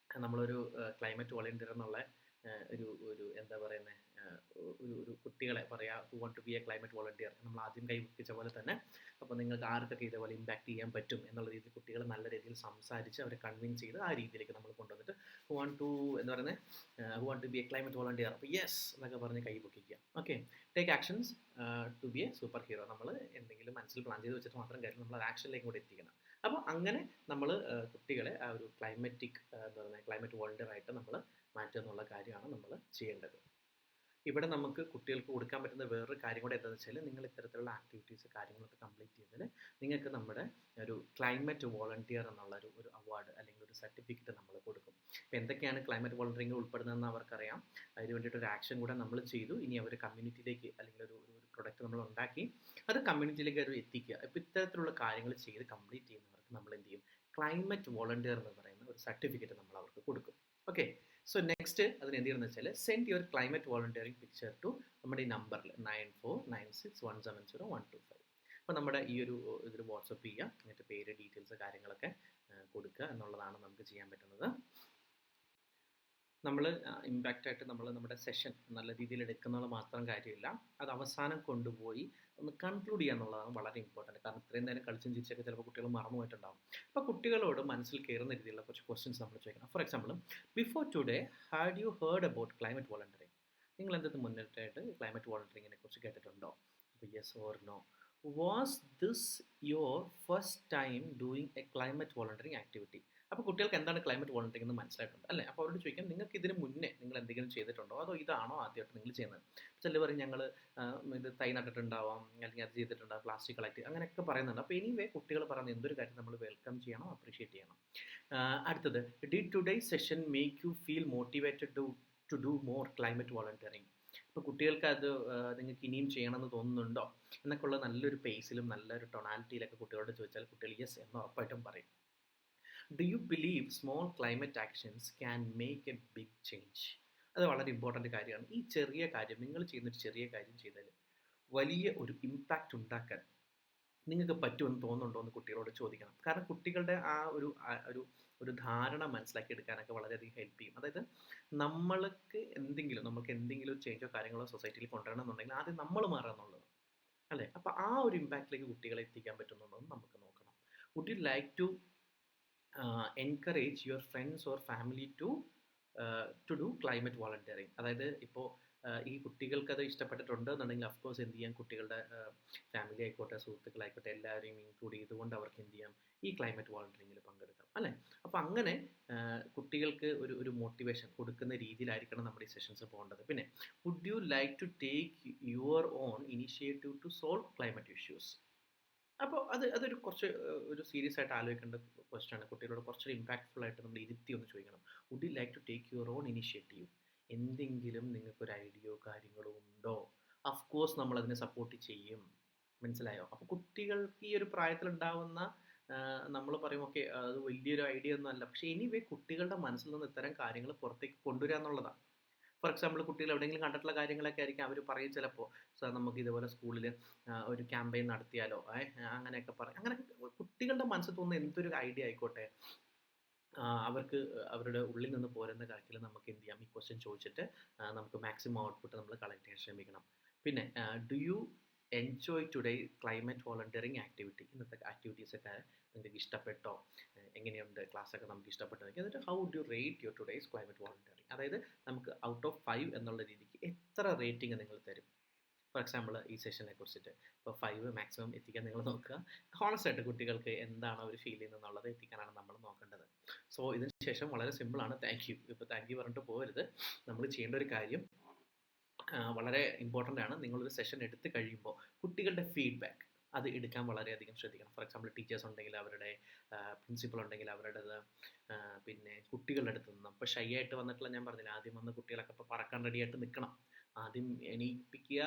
നമ്മളൊരു ക്ലൈമറ്റ് വോളണ്ടിയർ എന്നുള്ള ഒരു എന്താ പറയുന്നത്, ഒരു കുട്ടികളെ പറയാം, who want to be a climate volunteer, നമ്മൾ ആദ്യം കൈ പൊട്ടിച്ച പോലെ തന്നെ. അപ്പോൾ നിങ്ങൾക്ക് ആർക്കൊക്കെ ഇതേപോലെ ഇമ്പാക്റ്റ് ചെയ്യാൻ പറ്റും എന്നുള്ള രീതിയിൽ കുട്ടികളെ നല്ല രീതിയിൽ സംസാരിച്ച് അവരെ കൺവിൻസ് ചെയ്ത് ആ രീതിയിലേക്ക് നമ്മൾ കൊണ്ടുവന്നിട്ട് who want to be a climate volunteer, അപ്പോൾ യെസ് എന്നൊക്കെ പറഞ്ഞ് കൈ പൊക്കിക്കുക. Okay, take actions to be a super hero. നമ്മൾ എന്തെങ്കിലും മനസ്സിൽ പ്ലാൻ ചെയ്ത് വെച്ചിട്ട് മാത്രം കാര്യം, നമ്മൾ അത് ആക്ഷനിലേക്ക് കൂടെ എത്തിക്കണം. അപ്പോൾ അങ്ങനെ നമ്മൾ കുട്ടികളെ ആ ഒരു ക്ലൈമറ്റ് വോളണ്ടിയർ ആയിട്ട് നമ്മൾ മാറ്റുക എന്നുള്ള കാര്യമാണ് നമ്മൾ ചെയ്യേണ്ടത്. ഇവിടെ നമുക്ക് കുട്ടികൾക്ക് കൊടുക്കാൻ പറ്റുന്ന വേറൊരു കാര്യം കൂടെ എന്താണെന്ന് വെച്ചാൽ, നിങ്ങൾ ഇത്തരത്തിലുള്ള ആക്ടിവിറ്റീസ് കാര്യങ്ങളൊക്കെ കംപ്ലീറ്റ് ചെയ്തതിൽ നിങ്ങൾക്ക് നമ്മുടെ ഒരു ക്ലൈമറ്റ് വോളണ്ടിയർ എന്നുള്ള ഒരു അവാർഡ് അല്ലെങ്കിൽ ഒരു സർട്ടിഫിക്കറ്റ് നമ്മൾ കൊടുക്കും. അപ്പോൾ എന്തൊക്കെയാണ് ക്ലൈമറ്റ് വോളണ്ടിയറിംഗ് ഉൾപ്പെടുന്നതെന്ന് അവർക്കറിയാം. അതിന് വേണ്ടിയിട്ട് ഒരു ആക്ഷൻ കൂടെ നമ്മൾ ചെയ്തു. ഇനി അവർ കമ്മ്യൂണിറ്റിയിലേക്ക് അല്ലെങ്കിൽ ഒരു പ്രൊഡക്റ്റ് നമ്മൾ ഉണ്ടാക്കി അത് കമ്മ്യൂണിറ്റിയിലേക്ക് അവർ എത്തിക്കുക. ഇപ്പോൾ ഇത്തരത്തിലുള്ള കാര്യങ്ങൾ ചെയ്ത് കംപ്ലീറ്റ് ചെയ്യുന്നവർക്ക് നമ്മൾ എന്ത് ചെയ്യും, ക്ലൈമറ്റ് വോളണ്ടിയർ എന്ന് പറയുന്ന ഒരു സർട്ടിഫിക്കറ്റ് നമ്മൾ അവർക്ക് കൊടുക്കും. ഓക്കെ, സോ നെക്സ്റ്റ് അതിന് എന്ത് ചെയ്യണമെന്ന് വെച്ചാൽ, send your climate volunteering picture to നമ്മുടെ ഈ നമ്പറിൽ 9496170125. അപ്പോൾ നമ്മുടെ ഈ ഒരു ഇതിൽ വാട്സപ്പ് ചെയ്യുക, എന്നിട്ട് പേര്, ഡീറ്റെയിൽസ്, കാര്യങ്ങളൊക്കെ കൊടുക്കുക എന്നുള്ളതാണ് നമുക്ക് ചെയ്യാൻ പറ്റുന്നത്. നമ്മൾ ഇമ്പാക്റ്റായിട്ട് നമ്മൾ നമ്മുടെ സെഷൻ നല്ല രീതിയിൽ എടുക്കുന്നത് മാത്രം കാര്യമില്ല, അത് അവസാനം കൊണ്ടുപോയി ഒന്ന് കൺക്ലൂഡ് ചെയ്യുക എന്നുള്ളതാണ് വളരെ ഇമ്പോർട്ടൻറ്റ്. കാരണം ഇത്രയും നേരം കളിച്ചും ചിരിച്ചൊക്കെ ചിലപ്പോൾ കുട്ടികൾ മറന്നു പോയിട്ടുണ്ടാകും. അപ്പോൾ കുട്ടികളോട് മനസ്സിൽ കയറുന്ന രീതിയിലുള്ള കുറച്ച് ക്വസ്റ്റ്യൻസ് നമ്മൾ ചോദിക്കണം. For example, before today had you heard about climate volunteering? നിങ്ങൾ എന്തൊക്കെ മുന്നിട്ടായിട്ട് ക്ലൈമറ്റ് വോളണ്ടറിങ്ങിനെ കുറിച്ച് കേട്ടിട്ടുണ്ടോ? അപ്പോൾ yes or no. Was this your first time doing a climate volunteering activity? അപ്പോൾ കുട്ടികൾക്ക് എന്താണ് ക്ലൈമറ്റ് വോളണ്ടറിങ് എന്ന് മനസ്സിലായിട്ടുണ്ട് അല്ലേ. അപ്പോൾ അവരോട് ചോദിക്കാം, നിങ്ങൾക്ക് ഇതിന് മുന്നേ നിങ്ങൾ എന്തെങ്കിലും ചെയ്തിട്ടുണ്ടോ, അതോ ഇതാണോ ആദ്യമായിട്ട് നിങ്ങൾ ചെയ്യുന്നത്? ചിലർ പറയും ഞങ്ങൾ ഇത് തൈ നട്ടിട്ടുണ്ടാവാം, അല്ലെങ്കിൽ അത് ചെയ്തിട്ടുണ്ടാവും, പ്ലാസ്റ്റിക് കളക്ട്, അങ്ങനെയൊക്കെ പറയുന്നുണ്ട്. അപ്പോൾ എനിവേ കുട്ടികൾ പറയുന്ന എന്തൊരു കാര്യം നമ്മൾ വെൽക്കം ചെയ്യണം, അപ്രീഷിയേറ്റ് ചെയ്യണം. അടുത്തത്, did today session make you feel motivated to do more climate volunteering? ഇപ്പോൾ കുട്ടികൾക്ക് അത് നിങ്ങൾക്ക് ഇനിയും ചെയ്യണമെന്ന് തോന്നുന്നുണ്ടോ എന്നൊക്കെ ഉള്ള നല്ലൊരു പേസിലും നല്ലൊരു ടൊണാലിറ്റിയിലൊക്കെ കുട്ടികളോട് ചോദിച്ചാൽ കുട്ടികൾ യെസ് എന്ന് ഉറപ്പായിട്ടും പറയും. Do you believe small climate actions can make a big change? അത് വളരെ ഇമ്പോർട്ടൻ്റ് കാര്യമാണ്. ഈ ചെറിയ കാര്യം, നിങ്ങൾ ചെയ്യുന്നൊരു ചെറിയ കാര്യം ചെയ്താൽ വലിയ ഒരു ഇമ്പാക്റ്റ് ഉണ്ടാക്കാൻ നിങ്ങൾക്ക് പറ്റുമെന്ന് തോന്നുന്നുണ്ടോ എന്ന് കുട്ടികളോട് ചോദിക്കണം. കാരണം കുട്ടികളുടെ ആ ഒരു ധാരണ മനസ്സിലാക്കി എടുക്കാനൊക്കെ വളരെയധികം ഹെൽപ്പ് ചെയ്യും. അതായത് നമ്മൾക്ക് എന്തെങ്കിലും ചേഞ്ചോ കാര്യങ്ങളോ സൊസൈറ്റിയിൽ കൊണ്ടുവരണം എന്നുണ്ടെങ്കിൽ ആദ്യം നമ്മൾ മാറുക എന്നുള്ളത് അല്ലേ. അപ്പോൾ ആ ഒരു ഇമ്പാക്റ്റിലേക്ക് കുട്ടികളെ എത്തിക്കാൻ പറ്റുന്നുണ്ടോ എന്ന് നമുക്ക് നോക്കണം. Would you like to encourage your friends or family to do climate volunteering? അതായത് ഇപ്പോൾ ഈ കുട്ടികൾക്കത് ഇഷ്ടപ്പെട്ടിട്ടുണ്ട് എന്നുണ്ടെങ്കിൽ അഫ്കോഴ്സ് എന്ത് ചെയ്യാം, കുട്ടികളുടെ ഫാമിലി ആയിക്കോട്ടെ, സുഹൃത്തുക്കളായിക്കോട്ടെ, എല്ലാവരെയും ഇൻക്ലൂഡ് ചെയ്തുകൊണ്ട് അവർക്ക് എന്ത് ചെയ്യാം, ഈ ക്ലൈമറ്റ് വോളണ്ടറിങ്ങിൽ പങ്കെടുക്കാം അല്ലേ. അപ്പോൾ അങ്ങനെ കുട്ടികൾക്ക് ഒരു മോട്ടിവേഷൻ കൊടുക്കുന്ന രീതിയിലായിരിക്കണം നമ്മുടെ ഈ സെഷൻസ് പോകേണ്ടത്. പിന്നെ would you like to take your own initiative to solve climate issues? അപ്പോൾ അതൊരു കുറച്ച് ഒരു സീരിയസ് ആയിട്ട് ആലോചിക്കേണ്ട ക്വസ്റ്റ്യൻ ആണ്. കുട്ടികളോട് കുറച്ചൊരു ഇമ്പാക്റ്റ്ഫുൾ ആയിട്ട് നമ്മൾ ഇരുത്തി ഒന്ന് ചോദിക്കണം. Would you like to take your own initiative? എന്തെങ്കിലും നിങ്ങൾക്കൊരു ഐഡിയയോ കാര്യങ്ങളോ ഉണ്ടോ? അഫ്കോഴ്സ് നമ്മളതിനെ സപ്പോർട്ട് ചെയ്യും. മനസ്സിലായോ? അപ്പോൾ കുട്ടികൾക്ക് ഈ ഒരു പ്രായത്തിലുണ്ടാവുന്ന നമ്മൾ പറയും ഓക്കെ അത് വലിയൊരു ഐഡിയ ഒന്നും അല്ല. പക്ഷേ എനിവേ കുട്ടികളുടെ മനസ്സിൽ നിന്ന് ഇത്തരം കാര്യങ്ങൾ പുറത്തേക്ക് കൊണ്ടുവരിക എന്നുള്ളതാണ്. ഫോർ എക്സാമ്പിൾ കുട്ടികൾ എവിടെയെങ്കിലും കണ്ടിട്ടുള്ള കാര്യങ്ങളൊക്കെ ആയിരിക്കും അവർ പറയും ചിലപ്പോൾ. സാർ നമുക്ക് ഇതുപോലെ സ്കൂളിൽ ഒരു ക്യാമ്പയിൻ നടത്തിയാലോ അങ്ങനെയൊക്കെ പറയും. അങ്ങനെ കുട്ടികളുടെ മനസ്സിൽ തോന്നുന്ന എന്തൊരു ഐഡിയ ആയിക്കോട്ടെ അവർക്ക് അവരുടെ ഉള്ളിൽ നിന്ന് പോരുന്ന കാര്യത്തിൽ നമുക്ക് എന്ത് ചെയ്യാം, ഈ ക്വസ്റ്റ്യൻ ചോദിച്ചിട്ട് നമുക്ക് മാക്സിമം ഔട്ട്പുട്ട് നമ്മൾ കളക്ട് ചെയ്യാൻ ശ്രമിക്കണം. പിന്നെ do you enjoy today climate volunteering activity? ഇന്നത്തെ ആക്ടിവിറ്റീസൊക്കെ നിങ്ങൾക്ക് ഇഷ്ടപ്പെട്ടോ, എങ്ങനെയുണ്ട് ക്ലാസ്സൊക്കെ നമുക്ക് ഇഷ്ടപ്പെട്ടോ? എന്നിട്ട് how do you rate your today's climate volunteering? അതായത് നമുക്ക് ഔട്ട് ഓഫ് 5 എന്നുള്ള രീതിക്ക് എത്ര റേറ്റിംഗ് നിങ്ങൾ തരും? ഫോർ എക്സാമ്പിൾ ഈ സെഷനെ കുറിച്ചിട്ട് ഇപ്പോൾ 5 മാക്സിമം എത്തിക്കാൻ നിങ്ങൾ നോക്കുക. ഹോണസ്റ്റ് ആയിട്ട് കുട്ടികൾക്ക് എന്താണ് അവർ ഫീൽ ചെയ്യുന്നത് എന്നുള്ളത് എത്തിക്കാനാണ് നമ്മൾ നോക്കേണ്ടത്. സോ ഇതിന് ശേഷം വളരെ സിമ്പിളാണ്. Thank you. ഇപ്പോൾ താങ്ക് യു പറഞ്ഞിട്ട് പോകരുത്. നമ്മൾ ചെയ്യേണ്ട ഒരു കാര്യം വളരെ ഇമ്പോർട്ടൻ്റ് ആണ്. നിങ്ങളൊരു സെഷൻ എടുത്ത് കഴിയുമ്പോൾ കുട്ടികളുടെ ഫീഡ്ബാക്ക് അത് എടുക്കാൻ വളരെയധികം ശ്രദ്ധിക്കണം. ഫോർ എക്സാമ്പിൾ ടീച്ചേഴ്സ് ഉണ്ടെങ്കിൽ അവരുടെ, പ്രിൻസിപ്പൽ ഉണ്ടെങ്കിൽ അവരുടേത്, പിന്നെ കുട്ടികളുടെ അടുത്ത് നിന്നും. ഇപ്പോൾ ഷൈ ആയിട്ട് വന്നിട്ടുള്ള, ഞാൻ പറഞ്ഞില്ല ആദ്യം വന്ന കുട്ടികളൊക്കെ ഇപ്പോൾ പറക്കാൻ റെഡിയായിട്ട് നിൽക്കണം. ആദ്യം എണീപ്പിക്കുക,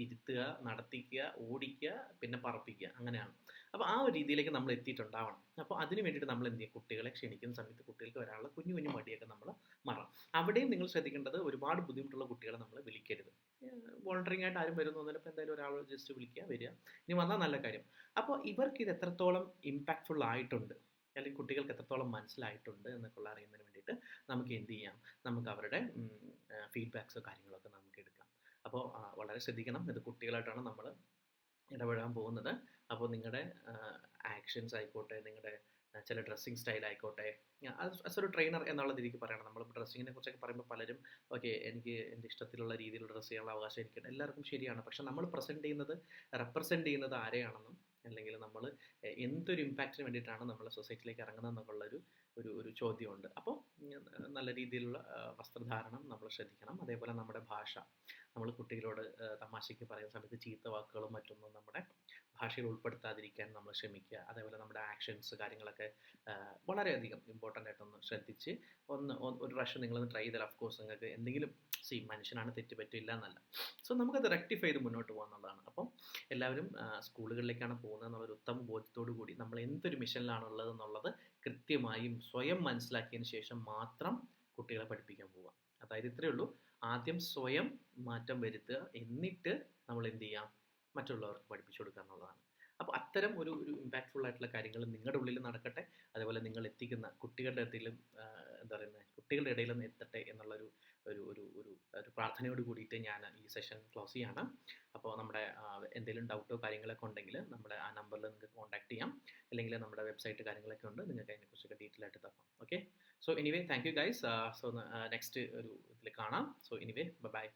ഇരുത്തുക, നടത്തിക്കുക, ഓടിക്കുക, പിന്നെ പറപ്പിക്കുക, അങ്ങനെയാണ്. അപ്പോൾ ആ ഒരു രീതിയിലേക്ക് നമ്മൾ എത്തിയിട്ടുണ്ടാവണം. അപ്പോൾ അതിന് വേണ്ടിയിട്ട് നമ്മൾ എന്ത് ചെയ്യുക, കുട്ടികളെ ക്ഷണിക്കുന്ന സമയത്ത് കുട്ടികൾക്ക് വരാനുള്ള കുഞ്ഞു കുഞ്ഞു മടിയൊക്കെ നമ്മൾ മാറാം. അവിടെയും നിങ്ങൾ ശ്രദ്ധിക്കേണ്ടത് ഒരുപാട് ബുദ്ധിമുട്ടുള്ള കുട്ടികളെ നമ്മൾ വിളിക്കരുത്. വോളണ്ടറിങ് ആയിട്ട് ആരും വരുന്നൊന്നുമില്ല. ഇപ്പോൾ എന്തായാലും ഒരാൾ ജസ്റ്റ് വിളിക്കുക, വരിക, ഇനി വന്നാൽ നല്ല കാര്യം. അപ്പോൾ ഇവർക്ക് ഇത് എത്രത്തോളം ഇമ്പാക്റ്റ്ഫുൾ ആയിട്ടുണ്ട്, അല്ലെങ്കിൽ കുട്ടികൾക്ക് എത്രത്തോളം മനസ്സിലായിട്ടുണ്ട് എന്നൊക്കെ അറിയുന്നതിന് വേണ്ടിയിട്ട് നമുക്ക് എന്ത് ചെയ്യാം, നമുക്ക് അവരുടെ ഫീഡ്ബാക്സോ കാര്യങ്ങളൊക്കെ നമുക്ക് എടുക്കാം. അപ്പോൾ വളരെ ശ്രദ്ധിക്കണം. ഇത് കുട്ടികളായിട്ടാണ് നമ്മൾ ഇടപെടാൻ പോകുന്നത്. അപ്പോൾ നിങ്ങളുടെ ആക്ഷൻസ് ആയിക്കോട്ടെ, നിങ്ങളുടെ ചില ഡ്രസ്സിങ് സ്റ്റൈൽ ആയിക്കോട്ടെ, ആസ് ഒരു ട്രെയിനർ എന്നുള്ള രീതിക്ക് പറയണം. നമ്മൾ ഡ്രസ്സിങ്ങിനെ കുറിച്ചൊക്കെ പറയുമ്പോൾ പലരും ഓക്കെ എനിക്ക് എൻ്റെ ഇഷ്ടത്തിലുള്ള രീതിയിൽ ഡ്രസ്സ് ചെയ്യാനുള്ള അവകാശം എനിക്കുണ്ട്, എല്ലാവർക്കും ശരിയാണ്. പക്ഷെ നമ്മൾ റെപ്രസെൻറ്റ് ചെയ്യുന്നത് ആരെയാണെന്നും, അല്ലെങ്കിൽ നമ്മൾ എന്തൊരു ഇമ്പാക്റ്റിന് വേണ്ടിയിട്ടാണ് നമ്മൾ സൊസൈറ്റിയിലേക്ക് ഇറങ്ങുന്നത് എന്നുള്ളൊരു ഒരു ചോദ്യമുണ്ട്. അപ്പോൾ നല്ല രീതിയിലുള്ള വസ്ത്രധാരണം നമ്മൾ ശ്രദ്ധിക്കണം. അതേപോലെ നമ്മുടെ ഭാഷ, നമ്മൾ കുട്ടികളോട് തമാശയ്ക്ക് പറയുന്ന സമയത്ത് ചീത്ത വാക്കുകളും മറ്റൊന്നും നമ്മുടെ ഭാഷയിൽ ഉൾപ്പെടുത്താതിരിക്കാൻ നമ്മൾ ശ്രമിക്കുക. അതേപോലെ നമ്മുടെ ആക്ഷൻസ് കാര്യങ്ങളൊക്കെ വളരെയധികം ഇമ്പോർട്ടൻ്റ് ആയിട്ടൊന്ന് ശ്രദ്ധിച്ച് ഒരു പ്രാവശ്യം നിങ്ങളൊന്ന് ട്രൈ ചെയ്താൽ അഫ്കോഴ്സ് നിങ്ങൾക്ക് എന്തെങ്കിലും മനുഷ്യനാണ്, തെറ്റ് പറ്റില്ല എന്നല്ല. സോ നമുക്കത് റെക്ടിഫൈ ചെയ്ത് മുന്നോട്ട് പോകുക എന്നുള്ളതാണ്. അപ്പം എല്ലാവരും സ്കൂളുകളിലേക്കാണ് പോകുന്നത് എന്നുള്ളൊരു ഉത്തമ ബോധ്യത്തോടു കൂടി നമ്മൾ എന്തൊരു മിഷനിലാണുള്ളത് എന്നുള്ളത് കൃത്യമായും സ്വയം മനസ്സിലാക്കിയതിന് ശേഷം മാത്രം കുട്ടികളെ പഠിപ്പിക്കാൻ പോവുക. അതായത് ഇത്രയേ ഉള്ളൂ. ആദ്യം സ്വയം മാറ്റം വരുത്തുക, എന്നിട്ട് നമ്മൾ എന്ത് ചെയ്യാം, മറ്റുള്ളവർക്ക് പഠിപ്പിച്ചു കൊടുക്കുക എന്നുള്ളതാണ്. അപ്പോൾ അത്തരം ഒരു ഇമ്പാക്റ്റ്ഫുൾ ആയിട്ടുള്ള കാര്യങ്ങൾ നിങ്ങളുടെ ഉള്ളിൽ നടക്കട്ടെ. അതേപോലെ നിങ്ങൾ എത്തിക്കുന്ന കുട്ടികളുടെ ഇടയിലും കുട്ടികളുടെ ഇടയിലും എത്തട്ടെ എന്നുള്ളൊരു ഒരു പ്രാർത്ഥനയോട് കൂടിയിട്ട് ഞാൻ ഈ സെഷൻ ക്ലോസ് ചെയ്യാണ്. അപ്പോൾ നമ്മുടെ എന്തെങ്കിലും ഡൗട്ടോ കാര്യങ്ങളൊക്കെ ഉണ്ടെങ്കിൽ നമ്മുടെ ആ നമ്പറിൽ നിങ്ങൾക്ക് കോൺടാക്ട് ചെയ്യാം. അല്ലെങ്കിൽ നമ്മുടെ വെബ്സൈറ്റ് കാര്യങ്ങളൊക്കെ ഉണ്ട്, നിങ്ങൾക്ക് അതിനെക്കുറിച്ചൊക്കെ ഡീറ്റെയിൽ ആയിട്ട് തരാം. Okay, so anyway thank you guys. So next ഒരു ഇതിൽ കാണാം. So anyway by.